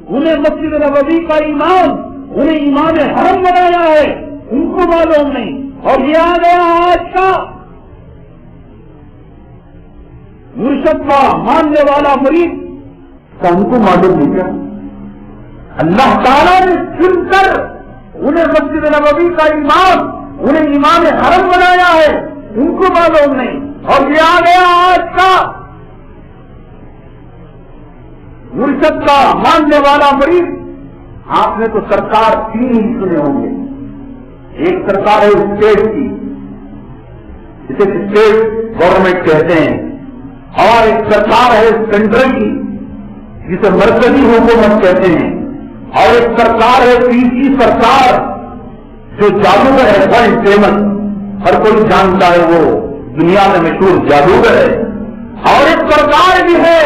انہیں مسجد نبوی کا امام، انہیں امام حرم بنایا ہے، ان کو معلوم نہیں۔ اور یہ آ گیا آج کا مرشد کا ماننے والا مرید، ان کو معلوم نہیں کیا اللہ تعالیٰ نے چن کر انہیں مسجد نبوی کا امام، انہیں امام حرم بنایا ہے، ان کو معلوم نہیں۔ اور یہ آ گیا آج کا مرشد کا ماننے والا مریض۔ آپ نے تو سرکار 3 ہی سنے ہوں گے، ایک سرکار ہے اسٹیٹ کی، جسے اسٹیٹ گورنمنٹ کہتے ہیں، اور ایک سرکار ہے سینٹرل کی، جسے مرکزی حکومت کہتے ہیں، اور ایک سرکار ہے تیسری سرکار جو جادوگر ہے، ورلڈ فیمس، ہر کوئی جانتا ہے، وہ دنیا میں مشہور جادوگر ہے۔ اور ایک سرکار بھی ہے،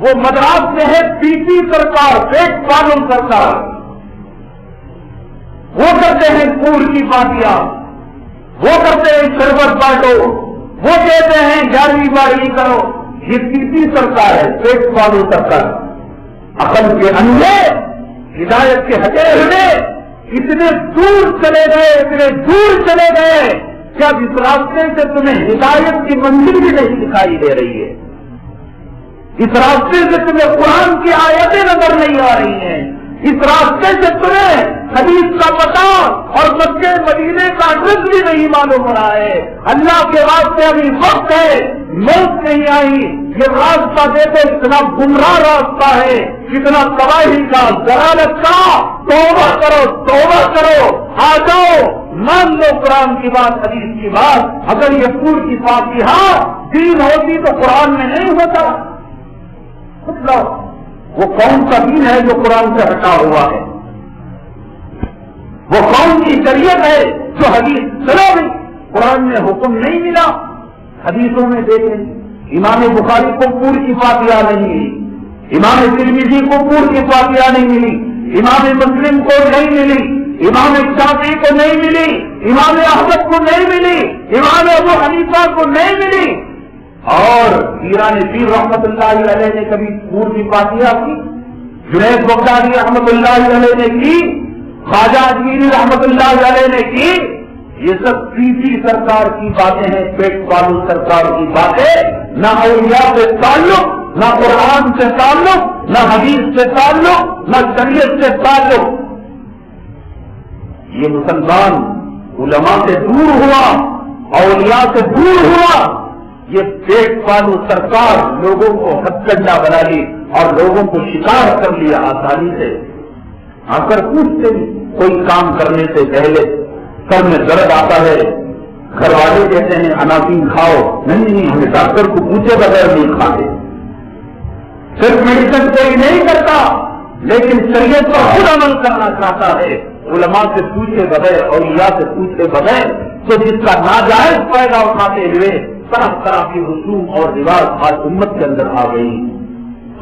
وہ مدراس میں ہے، پی سرکار، پیٹ قانون سرکار، وہ کرتے ہیں پور کی فاتحہ، وہ کرتے ہیں شربت بانٹو، وہ کہتے ہیں 11ویں 12ویں کرو۔ یہ تیسری سرکار ہے، پیٹ قانون سرکار۔ عقل کے اندھے، ہدایت کے ہٹے ہوئے اتنے دور چلے گئے، اتنے دور چلے گئے کہ اب اس راستے سے تمہیں ہدایت کی منزل بھی نہیں دکھائی دے رہی ہے، اس راستے سے تمہیں قرآن کی آیتیں نظر نہیں آ رہی ہیں، اس راستے سے تمہیں حدیث کا پتہ اور مکے مدینے کا ایڈریس بھی نہیں معلوم ہو رہا ہے۔ اللہ کے واسطے ابھی وقت ہے، موت نہیں آئی، یہ راستہ دیکھو اتنا گمراہ راستہ ہے، کتنا تباہی کا، ضلالت کا۔ توبہ کرو، توبہ کرو، آ جاؤ، مان لو قرآن کی بات، حدیث کی بات۔ اگر یہ پور کی فاتحہ دین ہوتی تو قرآن میں نہیں ہوتا۔ مطلب وہ کون سا دین ہے جو قرآن سے ہٹا ہوا ہے؟ وہ کون سی شریعت ہے جو حدیث چلو نہیں؟ قرآن میں حکم نہیں ملا، حدیثوں میں دیکھیں، امام بخاری کو پور کی فاتحہ نہیں ملی، امام ترمذی کو پور کی فاتحہ نہیں ملی، امام مسلم کو نہیں ملی، امام شافعی کو نہیں ملی، امام احمد کو نہیں ملی، امام ابو حنیفہ کو نہیں ملی۔ اور ایران پیر رحمت اللہ علیہ نے کبھی پور کی فاتحہ کی، جنید بغدادی رحمت اللہ علیہ نے کی، خواجہ اجمیری رحمت اللہ علیہ نے کی۔ یہ سب تیسری سرکار کی باتیں ہیں، پیٹ والو سرکار کی باتیں، نہ اولیاء سے تعلق، نہ قرآن سے تعلق، نہ حدیث سے تعلق، نہ شریعت سے تعلق۔ یہ مسلمان علماء سے دور ہوا، اولیاء سے دور ہوا، یہ پیٹ والو سرکار لوگوں کو ہتھکنڈا بنا لی اور لوگوں کو شکار کر لیا آسانی سے۔ آ کر پوچھتے کوئی کام کرنے سے پہلے سر میں درد آتا ہے، گھر والے کہتے ہیں انافین کھاؤ، نہیں ہمیں ڈاکٹر کو پوچھے بغیر نہیں کھاتے۔ صرف میڈیسن کوئی نہیں کرتا، لیکن شریعت پر خود عمل کرنا چاہتا ہے، علماء سے پوچھے بغیر، اولیاء سے پوچھے بغیر، تو جس کا ناجائز فائدہ اٹھاتے ہوئے طرح طرح کی رسوم اور رواج آج امت کے اندر آ گئی۔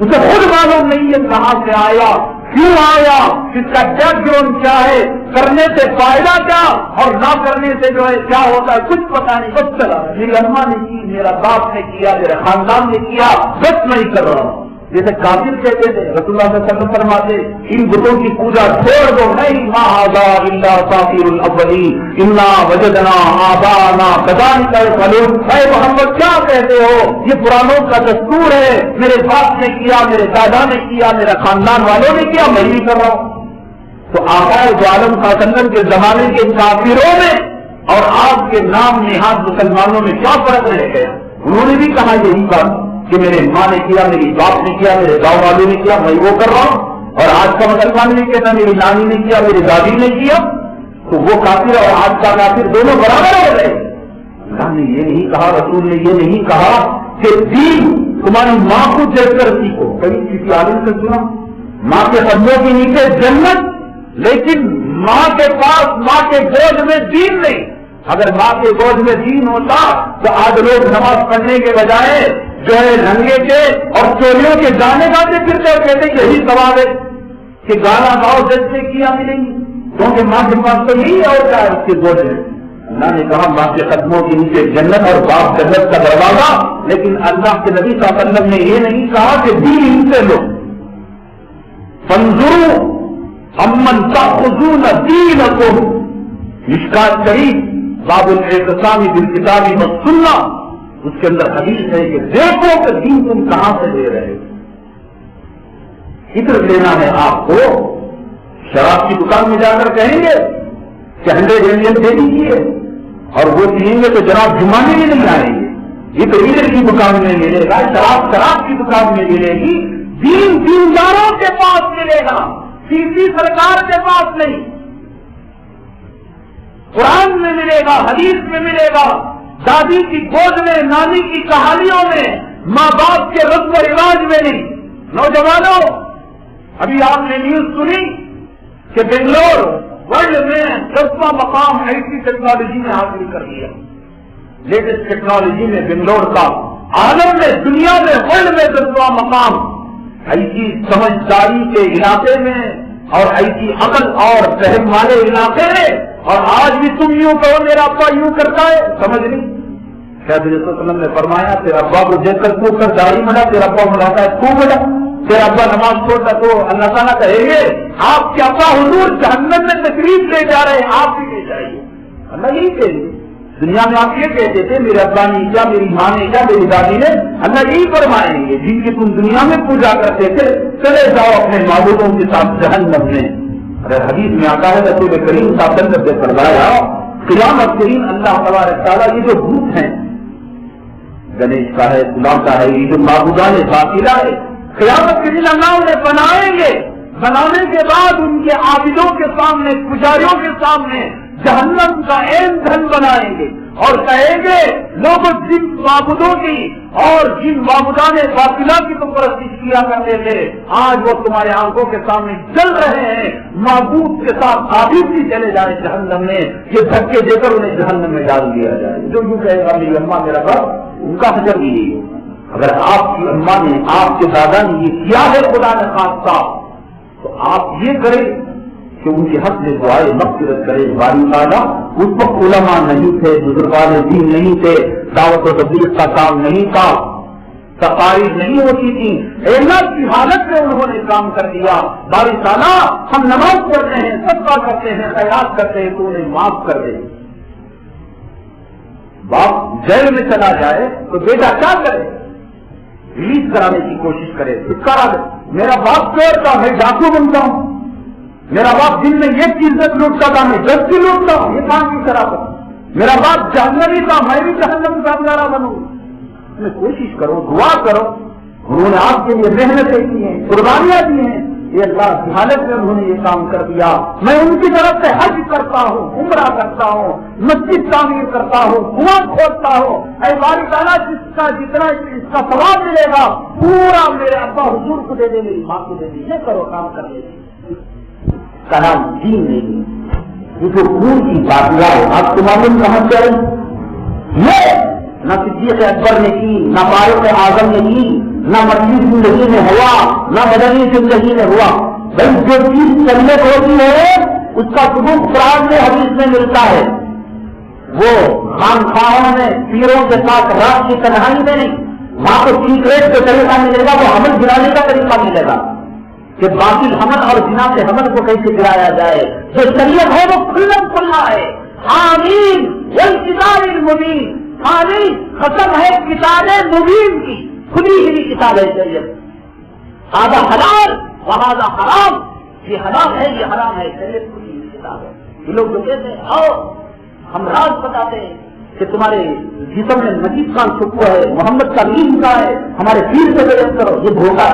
اسے خود معلوم نہیں ہے کہاں سے آیا، کیوں آیا، اس کا بیک گراؤنڈ کیا ہے، کرنے سے فائدہ کیا اور نہ کرنے سے جو ہے کیا ہوتا ہے کچھ پتا نہیں، بس چلا میری اماں نے کی، میرا باپ نے کیا، میرے خاندان نے کیا، بس نہیں کر رہا ہوں۔ جیسے کافر کہتے تھے، رسول اللہ صلی اللہ علیہ وسلم فرماتے ان بتوں کی پوجا چھوڑ دو، نہیں ما ھذا الا اساطیر الاولین انا وجدنا آباءنا کذالک یفعلون۔ اے محمد کیا کہتے ہو، یہ پرانوں کا دستور ہے، میرے باپ نے کیا، میرے دادا نے کیا، میرے خاندان والوں نے کیا، میں بھی کر رہا ہوں۔ تو آقا دو عالم صلی اللہ علیہ وسلم کے زمانے کے کافروں میں اور آپ کے نام نہاد مسلمانوں میں کیا فرق رہ گیا؟ انہوں نے بھی کہا یہی بات کہ میرے ماں نے کیا، میری باپ نے کیا، میرے گاؤں والوں نے کیا، میں وہ کر رہا ہوں۔ اور آج کا مسلمان نہیں کہتا میری نانی نے کیا، میری دادی نے کیا، تو وہ کافر اور آج کا کافر دونوں برابر ہو گئے۔ اللہ نے یہ نہیں کہا، رسول نے یہ نہیں کہا کہ دین تمہاری ماں کو دیکھ کر سیکھو۔ کبھی کسی عالم سے سنا ماں کے قدموں کے نیچے جنت، لیکن ماں کے پاس ماں کے گود میں دین نہیں۔ اگر ماں کے گود میں دین ہوتا تو آج لوگ نماز پڑھنے کے بجائے جو ہے رنگے کے اور چوریوں کے گانے گاتے پھرتے اور کہتے یہی ثواب ہے کہ گانا گاؤ جیسے کیا ملیں گی، کیونکہ ماں کے پاس تو یہی ہوتا ہے اس کے گود میں۔ اللہ نے کہا ماں کے قدموں کے نیچے جنت اور باپ جنت کا دروازہ، لیکن اللہ کے نبی صلی اللہ علیہ وسلم نے یہ نہیں کہا کہ دین ان سے لو۔ فانظروا امن تأخذون دینکم، مشکات شریف باب الاعتصام بالکتاب والسنہ، اس کے اندر حدیث ہے کہ دیکھو کہ دین تم کہاں سے لے رہے ہو۔ فکر لینا ہے آپ کو، شراب کی دکان میں جا کر کہیں گے کہ 100 ملین دے دیجیے اور وہ پیئیں گے تو جناب جمانے میں نہیں آئیں گے۔ یہ تو لیڈر کی دکان میں ملے گا، شراب کی دکان میں ملے گی، دین دینداروں کے پاس ملے گا، کسی سرکار کے پاس نہیں۔ قرآن میں ملے گا، حدیث میں ملے گا، دادی کی گود میں، نانی کی کہانیوں میں، ماں باپ کے رسم و رواج میں نہیں۔ نوجوانوں، ابھی آپ نے نیوز سنی کہ بنگلور ورلڈ میں 10واں مقام ایسی ٹیکنالوجی میں حاصل کر لیا۔ لیٹسٹ ٹیکنالوجی میں بنگلور کا عالم میں، دنیا میں، ورلڈ میں 10واں مقام۔ ایسی سمجھداری کے علاقے میں اور ایسی عقل اور فہم والے علاقے میں، اور آج بھی تم یوں کہو میرا ابا یوں کرتا ہے، سمجھ نہیں۔ شاید رسول اللہ علیہ وسلم نے فرمایا تیرا ابا کو دیکھ کر تو کر داڑھی مڑا، تیرا ابا مڑاتا ہے تو مڑا، تیرا ابا نماز چھوڑتا تو اللہ تعالیٰ کہے گے آپ کے ابا حضور جہنم میں تکلیف لے جا رہے ہیں، آپ بھی لے جائیے۔ اللہ یہی کہے گے، دنیا میں آپ یہ کہتے تھے میرے ابا نے کیا، میری ماں نے کیا، میری دادی نے، اللہ یہی فرمائیں گے جن کی تم دنیا میں پوجا کرتے تھے چلے جاؤ اپنے معبودوں کے ساتھ جہنم میں۔ اگر حدیث میں آتا ہے رسول کریم صلی اللہ علیہ وسلم نے فرمایا قیامت کے دن اللہ تبارک تعالیٰ یہ جو بھوت ہیں، گنیش کا ہے، خدا کا ہے، یہ جو معبودان باطلہ ہے، قیامت کے دن اللہ انہیں بنائیں گے، بنانے کے بعد ان کے عابدوں کے سامنے، پجاریوں کے سامنے جہنم کا ایندھن بنائیں گے اور کہیں گے لوگ جن معبودوں کی اور جن معبودان باطلہ کی تم پرستش کیا کرتے تھے آج وہ تمہارے آنکھوں کے سامنے جل رہے ہیں، معبود کے ساتھ عابد بھی چلے جائیں جہنم میں، یہ دھکے دے کر انہیں جہنم میں ڈال دیا جائے۔ جو یوں کہے گا میری اماں میرا باپ، ان کا حجر بھی یہی ہے۔ اگر آپ کی اماں نے، آپ کے دادا نے یہ کیا ہے خدا نے خاصہ، تو آپ یہ کریں کہ ان کے حق میں دعائے مغفرت کرے باری تعالیٰ۔ اس وقت علماء نہیں تھے، بزرگان دین نہیں تھے، دعوت و تبلیغ کا کام نہیں تھا، تقاریر نہیں ہوتی تھی، اعلان کی حالت میں انہوں نے کام کر دیا۔ باری تعالیٰ ہم نماز پڑھتے ہیں، صدقہ کرتے ہیں، خیرات کرتے ہیں تو انہیں معاف کر دے۔ باپ جیل میں چلا جائے تو بیٹا کیا کرے؟ ریلیز کرانے کی کوشش کرے، چھٹکارا دے۔ میرا باپ چور تھا، میں ڈاکو بنتا ہوں، میرا باپ دن میں یہ چیز لوٹتا تھا، میں 10 کی لوٹتا ہوں، یہ کام کی طرح کروں۔ میرا باپ جہنمی تھا، میں بھی جہنم کا بندارا بنوں۔ میں کوشش کرو، دعا کرو۔ انہوں نے آپ کے لیے محنتیں کی ہیں، قربانیاں دی ہیں، یہ اللہ کی حالت میں انہوں نے یہ کام کر دیا۔ میں ان کی طرف سے حج کرتا ہوں، عمرہ کرتا ہوں، مسجد تعمیر کرتا ہوں، کنواں کھودتا ہوں۔ اے باری تعالیٰ جس کا جتنا اس کا ثواب ملے گا پورا میرے ابا حضور کو دے دے، میری ماں کو دے دے، یہ کرو کام کر لے۔ کلام دین نہیں، یہ جو خون کی باطلا ہے آپ کو معلوم کہاں چلے؟ یہ نہ صدیق اکبر نے کی، نہ فاروق اعظم نے کی، نہ مکی زندگی میں ہوا، نہ مدنی زندگی میں ہوا۔ بھائی جو چیز چلنے کو ہوتی ہے اس کا ثبوت قرآن میں حدیث میں ملتا ہے۔ وہ خانخواہوں میں پیروں کے ساتھ رات کی تنہائی میں نہیں، وہاں کو سیکریٹ جو طریقہ ملے گا وہ حمل گرانے کا طریقہ ملے گا کہ باطل حمل اور زنا سے حمل کو کیسے گرایا جائے. جو شریعت ہے وہ کھلم کھلا ہے. آمین والکتاب المبین. آمین ختم ہے کتاب مبین کی, کھلی ہوئی کتاب ہے شریعت. آدھا حلال وہذا حرام, یہ حرام ہے یہ حرام ہے, شریعت کھلی ہوئی کتاب ہے. یہ لوگ جو کہتے ہیں آؤ ہم راز بتاتے ہیں کہ تمہارے جسم میں مجید خان چھپا ہے, محمد کا نیم کا ہے, ہمارے پیر سے بیعت کرو, یہ دھوکہ.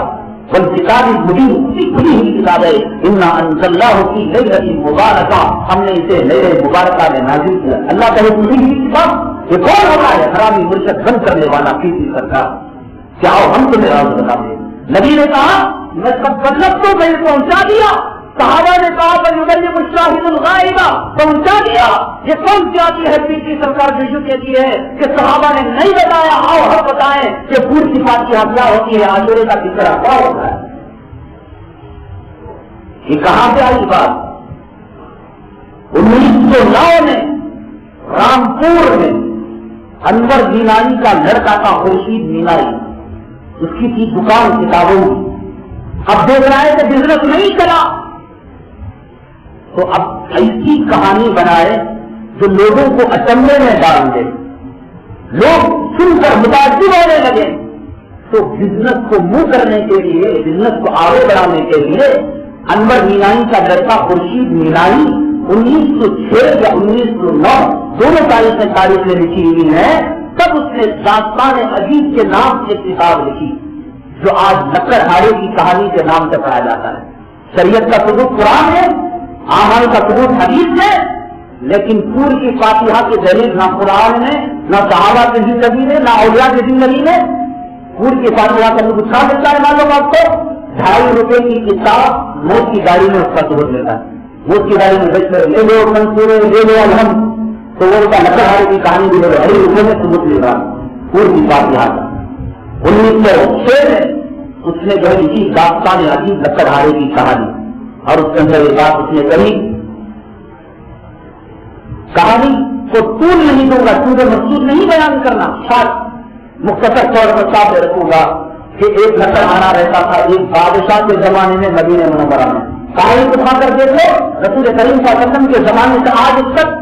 بل کتاب مبین کھلی ہوئی کتاب ہے. انا انزلناہ فی لیلۃ مبارکہ, ہم نے اسے لیلۃ مبارکہ میں نازل کیا. اللہ کا کھلی ہوئی کتاب. یہ کون ہوتا ہے حرامی مرشد بند کرنے والا پیسی سرکار. کیا ہم تمہیں راز بتاتے ہیں. نبی نے کہا میں سب مطلب تو میں پہنچا دیا. صحابہ نے کہا بل مشاہد الغائبہ, پہنچا دیا. یہ کون سی آتی ہے پیسی سرکار جو یوں کہتی ہے کہ صحابہ نے نہیں بتایا, آؤ ہم بتائیں کہ پور کی فاتحہ کیا ہوتی ہے, عاشورے کا ذکر کیا ہوتا ہے. یہ کہاں سے آئی بات؟ 1909 میں رامپور میں انور مینائی کا لڑکا تھا خورشید مینائی, اس کی تھی دکان کتابوں کی. اب دیکھ رہا ہے کہ بزنس نہیں چلا تو اب ایسی کہانی بنائے جو لوگوں کو اچنبے میں ڈال دے, لوگ سن کر متاثر ہونے لگے. تو بزنس کو منہ کرنے کے لیے, بزنس کو آگے بڑھانے کے لیے انور مینائی کا لڑکا خورشید مینائی 1906 یا 1909 دونوں تاریخ میں لکھی ہوئی ہے. تب اس نے داستان عجیب کے نام سے کتاب لکھی جو آج لکڑ ہاڑے کی کہانی کے نام سے پڑھا جاتا ہے. شریعت کا ثبوت قرآن ہے, اعمال کا ثبوت حدیث ہے, لیکن پور کی فاتحہ کی دلیل نہ قرآن میں, نہ صحابہ کی زندگی میں, نہ اولیاء کی زندگی میں. پور کی فاتحہ کا ثبوت کہاں ملتا ہے معلوم آپ کو؟ 2.5 روپے کی کتاب موت کی گاڑی میں اس کا ثبوت ملتا ہے. موت کی گاڑی میں بیچ کر لے لو منصور لے لو الحمد, تو وہ لکڑ ہاڑے کی کہانی بھی 2.5 روپے میں ثبوت مل رہا پور کی فاتحہ کا. 1906 میں اس نے جو لکھی داستان عجیب لکڑ ہاڑے کی کہانی, اور اس کے اندر یہ بات اس نے کہی, کہانی کو طول نہیں دوں گا, کیونکہ مقصود نہیں بیان کرنا, شاید مختصر طور پر صاف رکھوں گا کہ ایک لکڑ ہاڑا رہتا تھا ایک بادشاہ کے زمانے میں مدینہ منورہ میں. کہانی کو اٹھا کر دیکھو, رسول کریم صلی اللہ علیہ وسلم کے زمانے سے آج تک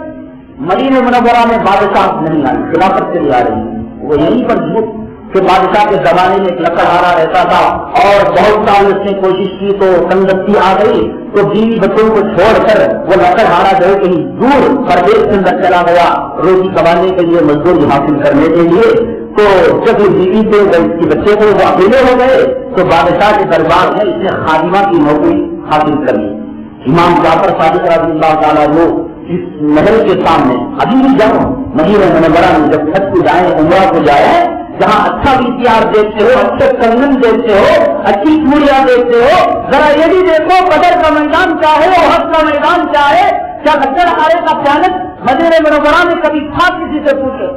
مدینہ منورہ میں بادشاہ نہیں آئی, خلافت کے لیے آ رہی ہے. وہ یہیں پر جھوٹ کہ بادشاہ کے زمانے میں ایک لکڑ ہاڑا رہتا تھا اور بہت سال اس نے کوشش کی تو تندرستی آ گئی تو بیوی بچوں کو چھوڑ کر وہ لکڑ ہاڑا جو ہے کہیں دور پردیش کے اندر چلا گیا روٹی کمانے کے لیے, مزدوری حاصل کرنے کے لیے. تو جب یہ بیوی سے اس کے بچے کو وہ اکیلے ہو گئے تو بادشاہ کے دربار میں اس نے خادمہ کی نوکری حاصل کر لی. امام جعفر صادق رضی اللہ تعالیٰ وہ اس محل کے سامنے ابھی بھی جب مدینہ منورہ میں جب حج کو جائیں, عمرہ کو جائیں, جہاں اچھا VCR دیکھتے ہو, اچھے کنگن دیکھتے ہو, اچھی چوڑیاں دیکھتے ہو, ذرا یہ بھی دیکھو بدر کا میدان چاہے, احد کا میدان چاہے, کیا لکڑ ہاڑے کا پیالس مدینہ منورہ میں کبھی تھا؟ کسی سے پوچھو.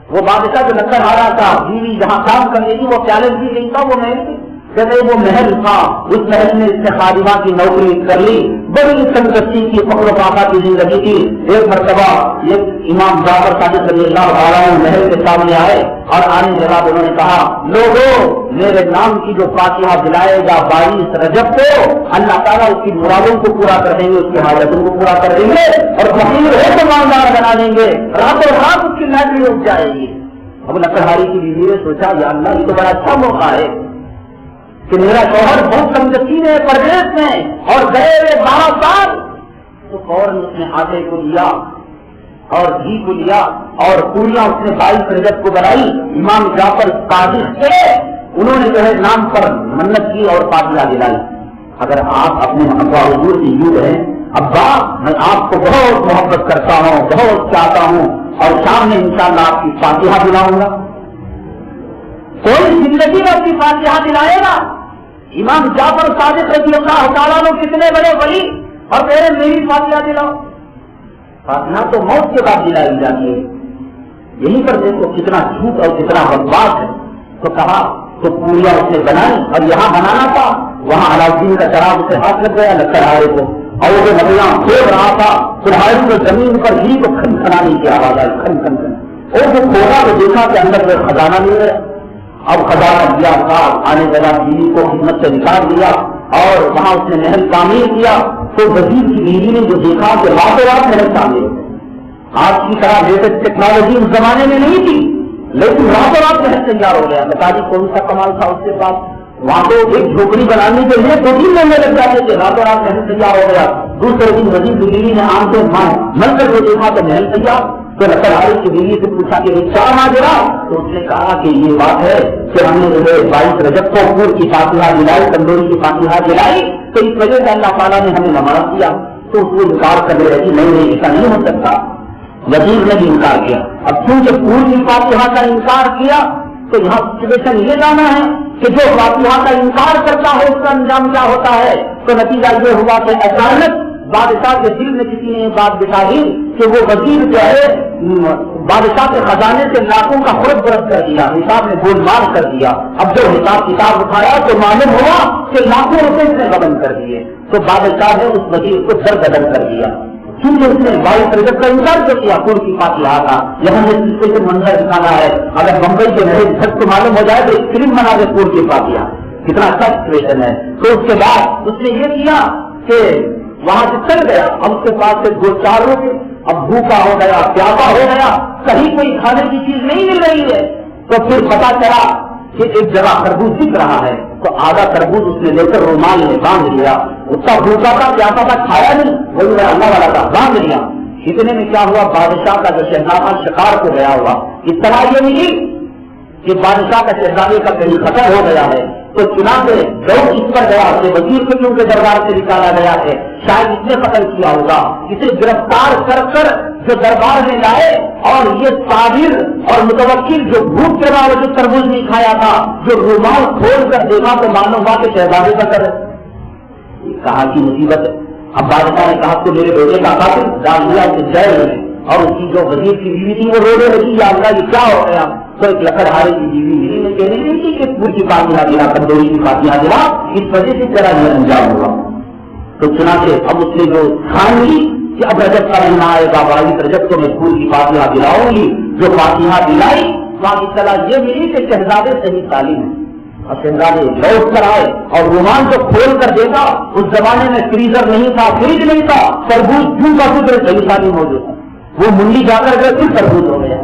وہ بادشاہ جو لکڑ ہاڑا تھا, بیوی جہاں کام کر رہی تھی وہ پیالس بھی نہیں تھا, وہ محل تھی. کہتے وہ محل تھا, اس محل میں اس نے خادمہ کی نوکری کر لی. بڑی تندرستی کی فخر و فاقہ کی زندگی تھی. ایک مرتبہ ایک امام جعفر صادق رضی اللہ تعالیٰ محل کے سامنے آئے اور آنے کے بعد انہوں نے کہا, لوگوں میرے نام کی جو فاتحہ دلائے گا 22 رجب کو, اللہ تعالیٰ اس کی مرادوں کو پورا کر دیں گے, اس کی حاجتوں کو پورا کر دیں گے, اور فقیر ہے تو مالدار بنا دیں گے, راتوں رات اس کی لاٹری رک جائے گی. اب لکڑہاری کی بیوی نے سوچا یا اللہ یہ تو بڑا اچھا موقع ہے کہ میرا شوہر بہت کمزور ہے پردیش میں اور گئے 12 سال. تو فوراً اس نے آٹے کو لیا اور گھی کو لیا اور پوریاں اس نے 22 رجب کو بنائی. امام جعفر صادق سے انہوں نے جو ہے نام پر منت کی اور فاتحہ دلائی. اگر آپ اپنے ابا حضور کی یوں رہے, ابا میں آپ کو بہت محبت کرتا ہوں, بہت چاہتا ہوں, اور شام میں انشاءاللہ آپ کی فاتحہ دلاؤں گا. کوئی زندگی میں اپنی فاتحہ دلائے گا. امام جعفر صادق رضی اللہ تعالیٰ نے کتنے بڑے ولی, اور میرے میری فاتحہ دلاؤ. فاتحہ تو موت کے بعد دلائی جاتی ہے. یہیں پر دیکھو کتنا جھوٹ اور کتنا بکواس ہے. تو کہا تو پوریا اس نے بنائی, اور یہاں بنانا تھا, وہاں علاؤدین کا شراب اسے ہاتھ لگ گیا لکڑ ہاڑے کو, اور وہ نبیاں کھیل رہا تھا. کڑھائی کو زمین پر ہی کو کھن کھنانے کی آواز آئی, کھن کھن کھن. اور وہ کھولا تو دیکھا کہ اندر میں خزانہ نہیں ہے. اب خزانہ دیا تھا, آنے لگا, بیوی کو خدمت سے نکال دیا اور وہاں اس نے محل تعمیر کیا. تو وزیر کی بیوی نے جو دیکھا کہ راتوں رات محل تعمیر ہو. آج کی طرح لیٹسٹ ٹیکنالوجی اس زمانے میں نہیں تھی, لیکن راتوں رات محل تیار ہو گیا. بتا دی کون سا کمال تھا اس کے پاس. وہاں تو ایک جھوپڑی بنانے کے لیے 2-3 مہینے لگ جاتے تھے, راتوں رات محل تیار ہو گیا. دوسرے دن وزیر کی بیوی نے آم سے مل کر جو دیکھا تو محل تیار. تو لکڑہاری کی بیوی سے پوچھا کہ کیا ماجرا؟ تو اس نے کہا کہ یہ بات ہے کہ ہم نے 22 رجب کو پور کی فاتحہ دلائی, تندوری کی فاتحہ دلائی, تو اس وجہ سے اللہ تعالیٰ نے ہمیں نماز دیا. تو اس کو انکار کرنے لگی, نہیں ایسا نہیں ہو سکتا. وزیر نے بھی انکار کیا. اب چونکہ پور کی فاتحہ کا انکار کیا تو یہاں سچویشن یہ جانا ہے کہ جو فاتحہ کا انکار کرتا ہے اس کا انجام کیا ہوتا ہے. تو نتیجہ یہ ہوا کہ اچانک بادشاہ کے دل میں کسی نے بات بتائی کہ وہ وزیر جو ہے بادشاہ کے خزانے سے لاکھوں کا خرد برد کر دیا, حساب میں گول مار کر دیا. اب جو حساب کتاب اٹھایا تو معلوم ہوا کہ لاکھوں روپے اس نے غبن کر دیے. تو بادشاہ نے اس وزیر کو سرگردن کر دیا, کیونکہ اس نے 22 رجب کا انکار کر دیا پور کی فاتحہ کا. یہاں نے سے منظر دکھانا ہے, اگر بمبئی کے رہے جھٹ کو معلوم ہو جائے تو ایک فلم بنا دے پور کی فاتحہ, کتنا اچھا سچویشن ہے. تو اس کے بعد اس نے یہ کیا کہ وہاں سے چل گیا. اب اس کے پاس سے 2-4 روپے, اب بھوکا ہو گیا, پیاسا ہو گیا, کہیں کوئی کھانے کی چیز نہیں مل رہی ہے. تو پھر پتا چلا کہ ایک جگہ تربوز دکھ رہا ہے, تو آدھا تربوز اس نے لے کر رومال میں باندھ لیا. اتنا بھوکا تھا, پیاسا تھا, کھایا نہیں, وہی اللہ والا تھا, باندھ لیا. اتنے میں کیا ہوا, بادشاہ کا جو شہزادہ شکار کو گیا ہوا, اطلاع یہ ملی کہ بادشاہ کا شہزادے کا کہیں خطر ہو گیا ہے. تو چنانچہ لوگ اس پر گیا کہ وزیر کو کیوں کے دربار سے نکالا گیا ہے, شاید اس نے قتل کیا ہوگا. اسے گرفتار کر کر جو دربار میں لائے, اور یہ صابر اور متوکل جو بھوک کے باوجود تربوز نہیں کھایا تھا, جو رومال کھول کر دیکھا تو معلوم ہوا کہ شہزادے کا قتل. کہاں کی مصیبت ہے. اب بادشاہ نے کہا تو میرے بیٹے کا قاتل ڈال دیا اسے جیل میں, اور اس کی جو وزیر کی بیوی تھی وہ رونے لگی, یا اللہ یہ کیا ہو گیا. تو ایک لکڑہاری کی بیوی میری نے کہنے نہیں تھی کہ پور کی فاتحہ دلا, تندوری کی فاتحہ دلا, اس وجہ سے تیرا یہ انجام ہوا. تو چنانچہ اب اس نے جو ٹھان لی کہ اب رجب کا مہینہ آئے گا, 22 رجب کو میں پور کی فاتحہ دلاؤں گی. جو فاتحہ دلائی وہاں اطلاع یہ ملی کہ شہزادے صحیح تعلیم ہے. اور شہزادے لوٹ کر آئے اور رومان کو کھول کر دیکھا, اس زمانے میں فریزر نہیں تھا, فریج نہیں تھا, تربوز جوں کا کچھ صحیح تعلیم موجود تھا. وہ منڈی جا کر گئے پھر تربوز ہو گیا.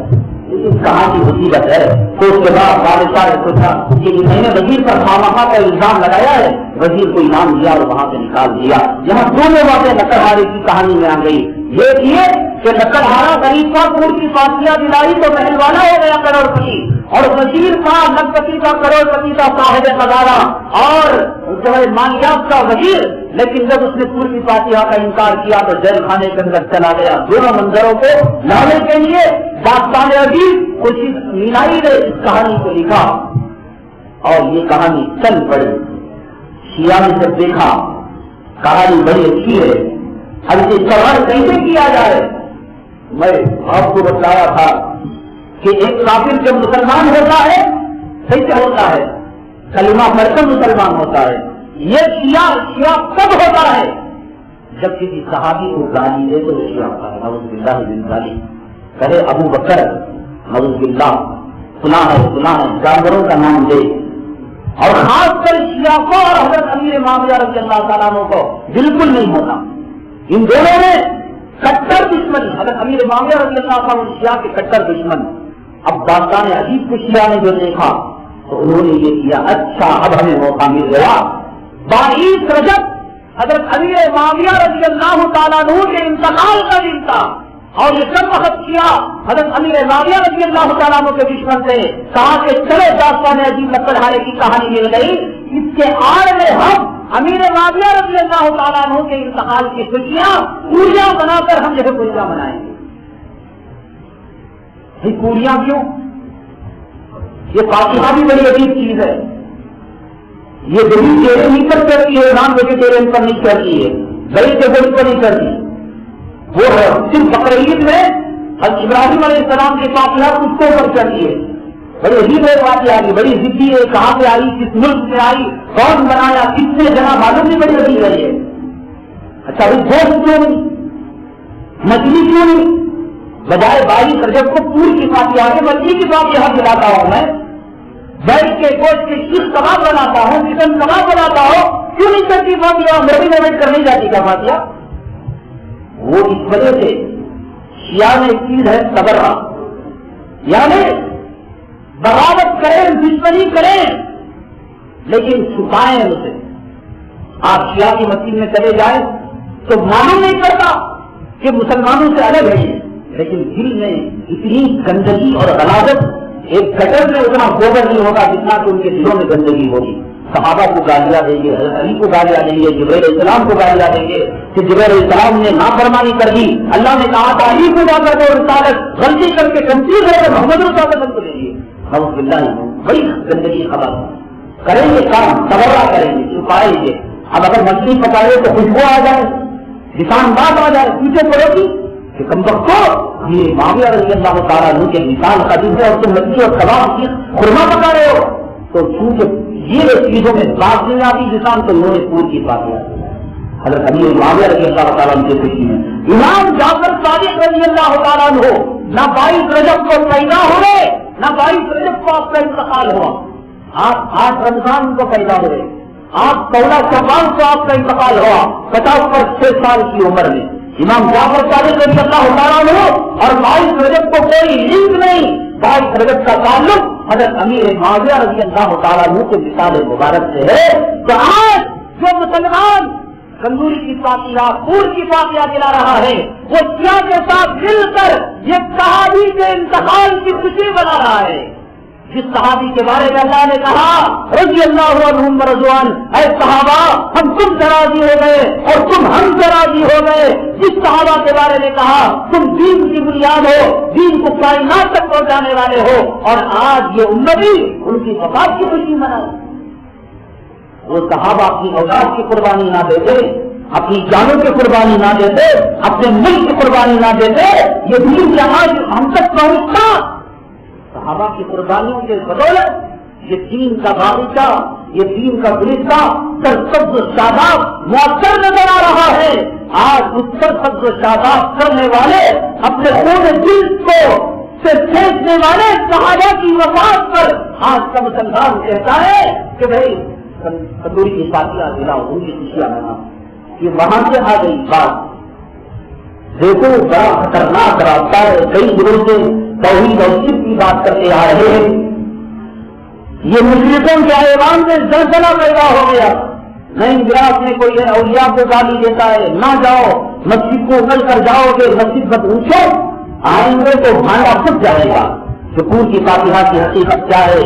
کہاں کی مصیبت ہے. تو اس کے بعد بادشاہ نے سوچا کہ میں نے وزیر پر خامخواہ کا الزام لگایا ہے, وزیر کو انعام دیا اور وہاں سے نکال دیا. یہاں دونوں باتیں لکڑہارے کی کہانی میں آ گئی. یہ کہ لکڑہارا غریب کا پور کی فاتحہ دلائی تو محل والا ہو گیا کروڑ پتی, اور وزیر کا لکھپتی کا کروڑ پتی کا صاحب خزانہ اور جو ہے مالیات کا وزیر. لیکن جب اس نے پور کی فاتحہ کا انکار کیا تو جیل خانے کے اندر چلا گیا. دونوں منظروں کو لانے کے لیے داستان عجیب کچھ مینائی نے اس کہانی کو لکھا, اور یہ کہانی چل پڑی. شیعہ نے جب دیکھا کہانی بڑی اچھی ہے, اب اسے سوال کیسے کیا جائے. میں آپ کو بتایا تھا کہ ایک کافر جب مسلمان ہوتا ہے کیسے ہوتا ہے, کلمہ پڑھ کر مسلمان ہوتا ہے. یہ شیعہ کب ہوتا ہے جب کسی صحابی کو گالی دے تو شیعہ ہوتا ہے. نعوذ باللہ من ذالک. کرے ابو بکر نعوذ باللہ سنا ہے جانوروں کا نام دے, اور خاص کر شیعہ کو اور حضرت امیر معاویہ رضی اللہ تعالیٰ عنہ کو بالکل نہیں ہوتا. ان دونوں میں کٹر دشمن, حضرت امیر معاویہ رضی اللہ تعالیٰ عنہ شیعہ کے کٹر دشمن. اب داستان عجیب کو شیعہ نے جو دیکھا تو انہوں نے یہ کیا, اچھا اب ہمیں موقع مل گیا. 22 رجب حضرت امیر معاویہ رضی اللہ تعالیٰ عنہ کے انتقال کا دن تھا, اور یہ سب وقت کیا حضرت امیر معاویہ رضی اللہ تعالیٰ عنہ کے دشمن سے کہا کہ چلے داستان عجیب لکڑہارے کی کہانی مل گئی, اس کے آڑ میں ہم امیر معاویہ رضی اللہ تعالیٰ عنہ کے انتقال کی خوشیاں پوریاں بنا کر ہم یہ خوشیاں منائیں گے. یہ پوریاں کیوں؟ یہ فاتحہ بھی بڑی عجیب چیز ہے. یہ دلی چہرے نہیں پر چڑھتی ہے, نام ویجیٹیرین پر نہیں چڑھتی ہے, گئی کے گوشت پر نہیں چڑھتی. وہ ہے صرف بقرعید میں ابراہیم علیہ السلام کی فاتحہ کتوں پر چڑھتی ہے. بڑی عجیب ہے فاتحہ کی, بڑی ضدی ہے, کہاں سے آئی, کس ملک سے آئی, کون بنایا, کس نے جنا, معلوم نہیں, بڑی عجیب ہے. اچھا وہ گوشت کیوں نہیں, مچھلی کیوں نہیں, بجائے 22 رجب کو پور کی فاتحہ کے مچھلی کی فاتحہ کھلاتا ہوں میں، بیٹھ کے گوشت کے شیخ کباب بناتا ہوں، چکن کباب بناتا ہوں، کیوں نہیں کرتی فاتحہ؟ میری محنت کر نہیں جاتی کا فاتحہ؟ وہ اس وجہ سے شیعہ میں ایک چیز ہے تبرہ، یعنی بغاوت کریں، دشمنی کریں لیکن چھپائیں اسے. آپ شیعہ کی مسجد میں چلے جائیں تو معلوم نہیں کرتا کہ مسلمانوں سے الگ ہے، لیکن دل میں اتنی گندگی اور غلاظت، ایک گٹر میں اتنا گوبر نہیں ہوگا جتنا کہ ان کے دلوں میں گندگی ہوگی. صحابہ کو گالیاں دیں گے، حضرت علی کو گالیاں دیں گے، جبرائیل علیہ السلام کو گالیاں دیں گے کہ جبرائیل علیہ السلام نے نافرمانی کر دی، اللہ نے کہا تھا علی کو جا کر دو رسالت، غلطی کر کے کنفیوز ہو کر محمد رسول اللہ کو دے دیے. نعوذ باللہ، بڑی گندگی خبر کریں گے، کام تبرہ کریں گے، چھپائیں گے. اب اگر مچھلی پکائے تو خوشبو آ جائے، نشان بات آ جائے، پیچھے پڑے گی کہ کم وقت یہ معاویہ رضی اللہ تعالیٰ عنہ کے مثال قدیم ہے اور تم مچھلی اور کباب کی خرما پکا رہے ہو. تو چونکہ یہ چیزوں میں بات نہیں آتی نشان، تو انہوں نے پور کی بات آتی. حضرت امیر معاویہ رضی اللہ تعالیٰ عنہ کی خوشی میں امام جعفر صادق رضی اللہ تعالیٰ عنہ نہ 22 رجب کو پیدا ہوئے، نہ 22 رجب کو آپ کا انتقال ہوا. آپ 8 رمضان کو پیدا ہوئے، آپ 16 شوال کو آپ کا انتقال ہوا 50 پر 6 سال کی عمر میں. امام جعفر صادق رضی اللہ تعالیٰ عنہ اور 22 رجب کو کوئی لنک نہیں. 22 رجب کا تعلق حضرت امیر معاویہ رضی اللہ تعالیٰ عنہ کے مثال مبارک سے ہے. تو آج جو مسلمان تندوری کی فاتحہ، پور کی فاتحہ دلا رہا ہے، وہ شیعہ کے ساتھ مل کر یہ صحابی کے انتقال کی خوشی بنا رہا ہے. جس صحابی کے بارے میں اللہ نے کہا رضی اللہ عنہم ورضوان، اے صحابہ ہم تم سے راضی ہو گئے اور تم ہم سے راضی ہو گئے. جس صحابہ کے بارے میں کہا تم دین کی بنیاد ہو، دین کو کائنات تک پہنچانے والے ہو، اور آج یہ امتی ان کی وفات کی خوشی منائے. وہ صحابہ اپنی اولاد کی قربانی نہ دیتے، اپنی جانوں کی قربانی نہ دیتے، اپنے ملک کی قربانی نہ دیتے، یہ دین جہاں ہم تک پہنچتا صحابہ کی قربانیوں کے بدولت یہ دین کا باغیچہ، یہ دین کا گلستہ سرسبز و شاداب مؤثر نظر آ رہا ہے. آج اس سرسبز و شاداب کرنے والے اپنے خون دل کو سے پھینکنے والے صحابہ کی وفات پر آج کا مسلمان کہتا ہے کہ بھائی تندوری کی فاتحہ دلاؤ، ان کی خوشیاں مناؤ. یہ وہاں سے آ گئی بات. دیکھو بڑا خطرناک راستہ ہے. کئی دنوں سے توحید اور شرک کی بات کرتے آ رہے ہیں. یہ مشرکوں کے ایوان میں زلزلہ پیدا ہو گیا. نہیں گراس میں کوئی اولیاء کو گالی دیتا ہے، نہ جاؤ مسجد کو اگل کر جاؤ گے، مسجد پر پوچھو آئیں گے تو بھانڈا پھٹ جائے گا. شکور کی فاتحہ کی حقیقت کیا ہے،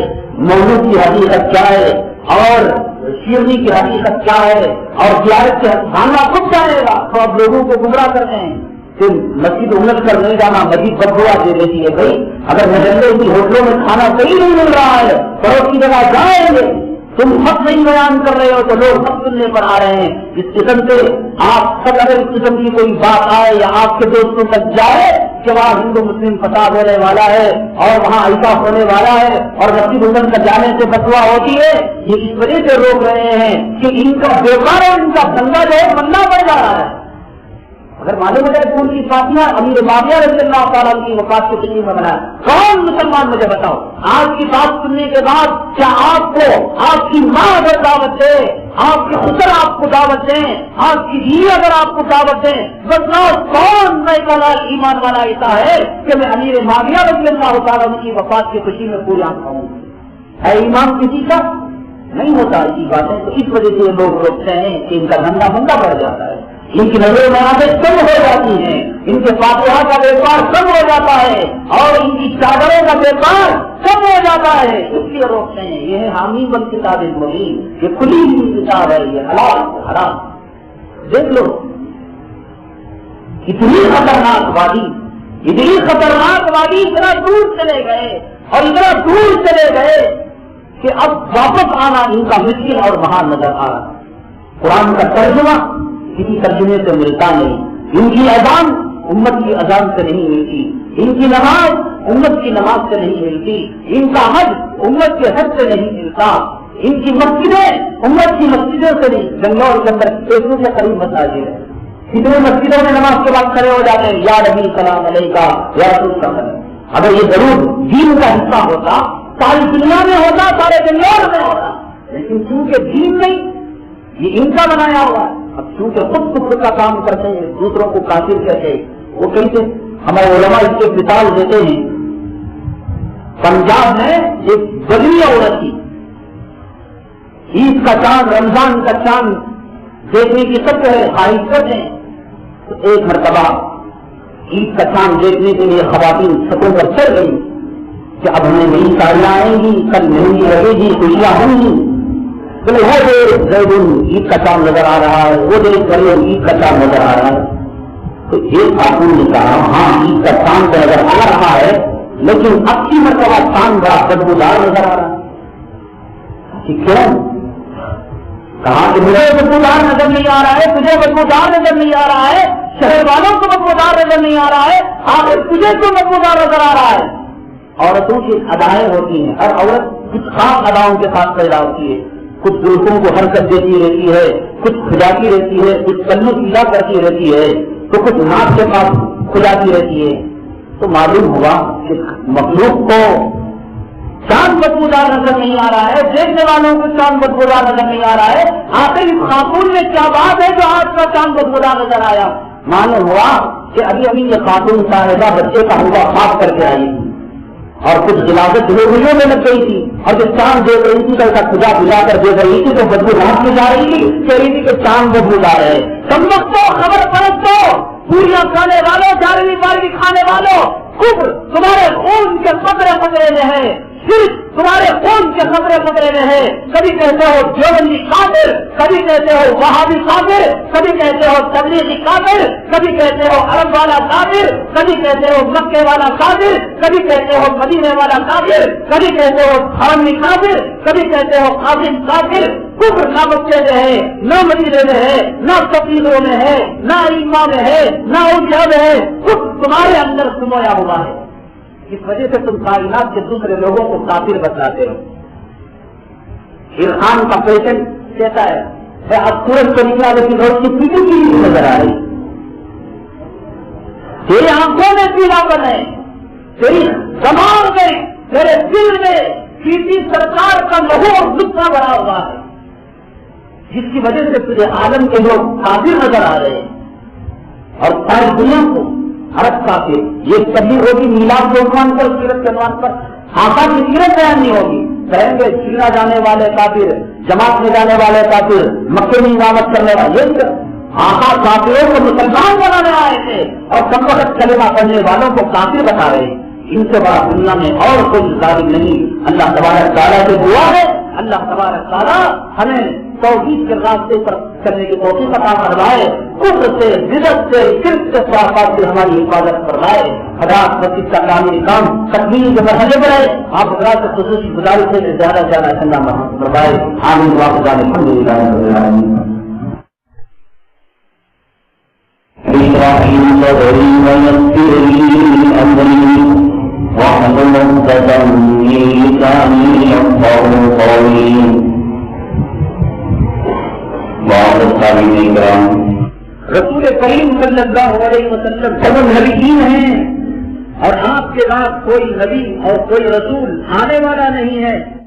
مولود کی حقیقت کیا ہے، اور شیرنی کی حقیقت کیا ہے، اور زیارت کی بھانڈا پھٹ جائے گا. تو اب لوگوں کو گمراہ کرتے ہیں کہ مسجد اگل کر نہیں جانا، مسجد بدبوا دے دیتی ہے. بھائی اگر محلے کی ہوٹلوں میں کھانا صحیح نہیں مل رہا ہے، پڑوس کی جگہ جائیں گے. تم حق نہیں بیان کر رہے ہو تو لوگ حق سننے پر آ رہے ہیں. اس قسم سے آپ سب اگر اس قسم کی کوئی بات آئے یا آپ کے دوستوں تک جائے کہ وہاں ہندو مسلم فساد ہونے والا ہے اور وہاں ایسا ہونے والا ہے اور مسجد اگل کر جانے سے فتوا ہوتی ہے، یہ اس وجہ سے روک رہے ہیں کہ ان کا بیکار اور ان کا دنگا جو ہے بننا پڑ جا رہا ہے. اگر معلوم ہے پور کی فاتحہ امیر معاویہ رضی اللہ تعالیٰ کی وفات کی خوشی میں بنایا، کون مسلمان مجھے بتاؤ آج کی بات سننے کے بعد کیا آپ کو آپ کی ماں اگر دعوت دے، آپ کے خسر آپ کو دعوت دیں، آپ کی بیوی اگر آپ کو دعوت دیں، بتلاؤ کون میں ایمان والا ایسا ہے کہ میں امیر معاویہ رضی اللہ تعالیٰ کی وفات کی خوشی میں پورا کھاؤں؟ ہے ایمان کسی کا نہیں ہوتا ایسی باتیں. تو اس وجہ سے لوگ روکتے ہیں کہ ان کا دھندا بندہ بڑھ جاتا ہے، ان کی نظر مناظر کم ہو جاتی ہیں، ان کے فاتحہ کا بیپار کم ہو جاتا ہے، اور ان کی چادروں کا بیپار کم ہو جاتا ہے. اس لیے روکتے ہیں. یہ ہے حامی بل کتاب المبین، یہ کھلی ہوئی کتاب ہے، یہ حلال حرام. دیکھ لو اتنی خطرناک وادی، اتنی خطرناک وادی اتنا دور چلے گئے اور اتنا دور چلے گئے کہ اب واپس آنا ان کا مشکل اور مہان نظر آ رہا. قرآن کا ترجمہ کسی ترجمے سے ملتا نہیں. ان کی اذان امت کی اذان سے نہیں ملتی، ان کی نماز امت کی نماز سے نہیں ملتی، ان کا حج امت کے حج سے نہیں ملتا، ان کی مسجدیں امت کی مسجدوں سے نہیں. جنگلوں کے اندر ایک سے قریب مساجد ہے، کتنے مسجدوں میں نماز کے بعد کھڑے ہو جاتے ہیں، یا نبی سلام علیکہ یا رسول سلام۔ اگر یہ ضرور دین کا حصہ ہوتا، ساری دنیا میں ہوتا، سارے دنیا میں ہوتا، لیکن چونکہ دین نہیں، یہ ان کا بنایا ہوا ہے۔ اب چونکہ خود کفر کا کام کرتے ہیں، دوسروں کو کافر کہتے ہیں، وہ کہتے ہمارے علماء اس کے مثال دیتے ہیں۔ پنجاب میں ایک بدوی عورت تھی، عید کا چاند، رمضان کا چاند دیکھنے کی سب خواہش کرتے ہیں، تو ایک مرتبہ عید کا چاند دیکھنے کے لیے خواتین سطحوں پر چڑھ گئی کہ اب ہمیں نئی ساڑیاں آئیں گی، کل مہندی لگے گی، خوشیاں ہوں گی۔ تو وہ دیکھ زیدن عید کا چاند نظر آ رہا ہے، وہ دیکھ کر عید کا چاند نظر آ رہا ہے۔ تو ایک خاتون نے کہا ہاں عید کا چاند نظر آ رہا ہے، لیکن اب کی مرتبہ چاند بڑا بدبودار نظر آ رہا ہے۔ کیوں؟ کہا کہ مجھے بدبودار نظر نہیں آ رہا ہے، تجھے بدبودار نظر نہیں آ رہا ہے، شہر والوں کو بدبودار نظر نہیں آ رہا ہے، آخر تجھے کیوں بدبودار نظر آ رہا ہے؟ عورتوں کی ادائیں ہوتی ہیں، ہر عورت کچھ خاص اداؤں کے ساتھ پیدا ہوتی ہے، کچھ زلفوں کو حرکت دیتی رہتی ہے، کچھ کھجاتی رہتی ہے، کچھ کلو پیلا کرتی رہتی ہے، تو کچھ ناک کے پاس کھجاتی رہتی ہے۔ تو معلوم ہوا کہ مخلوق کو چاند بدبودار نظر نہیں آ رہا ہے، دیکھنے والوں کو چاند بدبودار نظر نہیں آ رہا ہے، آخر اس خاتون میں کیا بات ہے جو آج کا چاند بدبودار نظر آیا؟ معلوم ہوا کہ ابھی یہ خاتون صاحبہ بچے کا ہوا خواب کر کے آئی اور کچھ غلاظت روحیوں میں لگ گئی تھی، اور جب چاند دیکھ رہی تھی تو ایسا کھجا بلا کر دیکھ رہی تھی تو بدبو رات میں جا رہی تھی، کہہ رہی تھی کہ چاند بدبودار ہے۔ کم وقت خبر پرستو، پوریاں کھانے والوں، 11ویں 12ویں کھانے والوں، کفر تمہارے خون کے قطرے قطرے میں ہے، صرف تمہارے خون کے قطرے قطرے میں ہے۔ کبھی کہتے ہو دیوبندی کافر، کبھی کہتے ہو وہابی کافر، کبھی کہتے ہو تبلیغی کافر، کبھی کہتے ہو عرب والا کافر، کبھی کہتے ہو مکے والا کافر، کبھی کہتے ہو مدینے والا کافر، کبھی کہتے ہو حرمی کافر، کبھی کہتے ہو قاسم کافر۔ کفر نہ مکے میں ہے، نہ مدینے میں ہے، نہ تبلیغوں میں ہے، نہ ایما میں ہے، نہ اولیاء میں ہے، کفر تمہارے اندر سمویا ہوا ہے۔ اس وجہ سے تم کائنات کے دوسرے لوگوں کو کافر بتلاتے ہو۔ عرفان کا پیشنٹ کہتا ہے اب سورج کو نکلا لیکن روشنی پیچھے کی نظر آ رہی، تیری آنکھوں میں پیلا بن ہے، تیری دماغ میں، تیرے دل میں کسی سرکار کا لہو اور نقصہ بھرا ہوا ہے، جس کی وجہ سے تجھے عالم کے لوگ کافر نظر آ رہے ہیں اور ساری دنیا کو عرب کافر۔ یہ تبلیغ ہوگی میلاد کے عنوان پر، سیرت کے عنوان پر، آقا کی سیرت بیان نہیں ہوگی، کہیں گے چینا جانے والے کافر، جماعت میں جانے والے کافر، مکے میں امامت کرنے والے، آقا کافروں کو مسلمان بنانے آئے تھے اور کم وقت کلمہ پڑھنے والوں کو کافر بتا رہے ہیں۔ ان سے بڑا دنیا میں اور کوئی ظالم نہیں۔ اللہ تبارک تعالیٰ سے دعا ہے، اللہ تبارک تعالیٰ ہمیں توحید کے راستے پر چلنے کی توفیق عطا فرمائے، کفر سے، بدعت سے، شرک سے، خرافات سے ہماری حفاظت فرمائے۔ خدا مسجد کا تعمیری کام تکمیل کے مرحلے پر ہے، آپ حضرات سے خصوصی گزارش ہے کہ زیادہ سے زیادہ ٹھنڈا محسوس فرمائے۔ آمین واقعہ الحمدللہ رب العالمین۔ رسول کریم صلی اللہ علیہ وسلم سب نبیین ہیں اور آپ کے بعد کوئی نبی اور کوئی رسول آنے والا نہیں ہے۔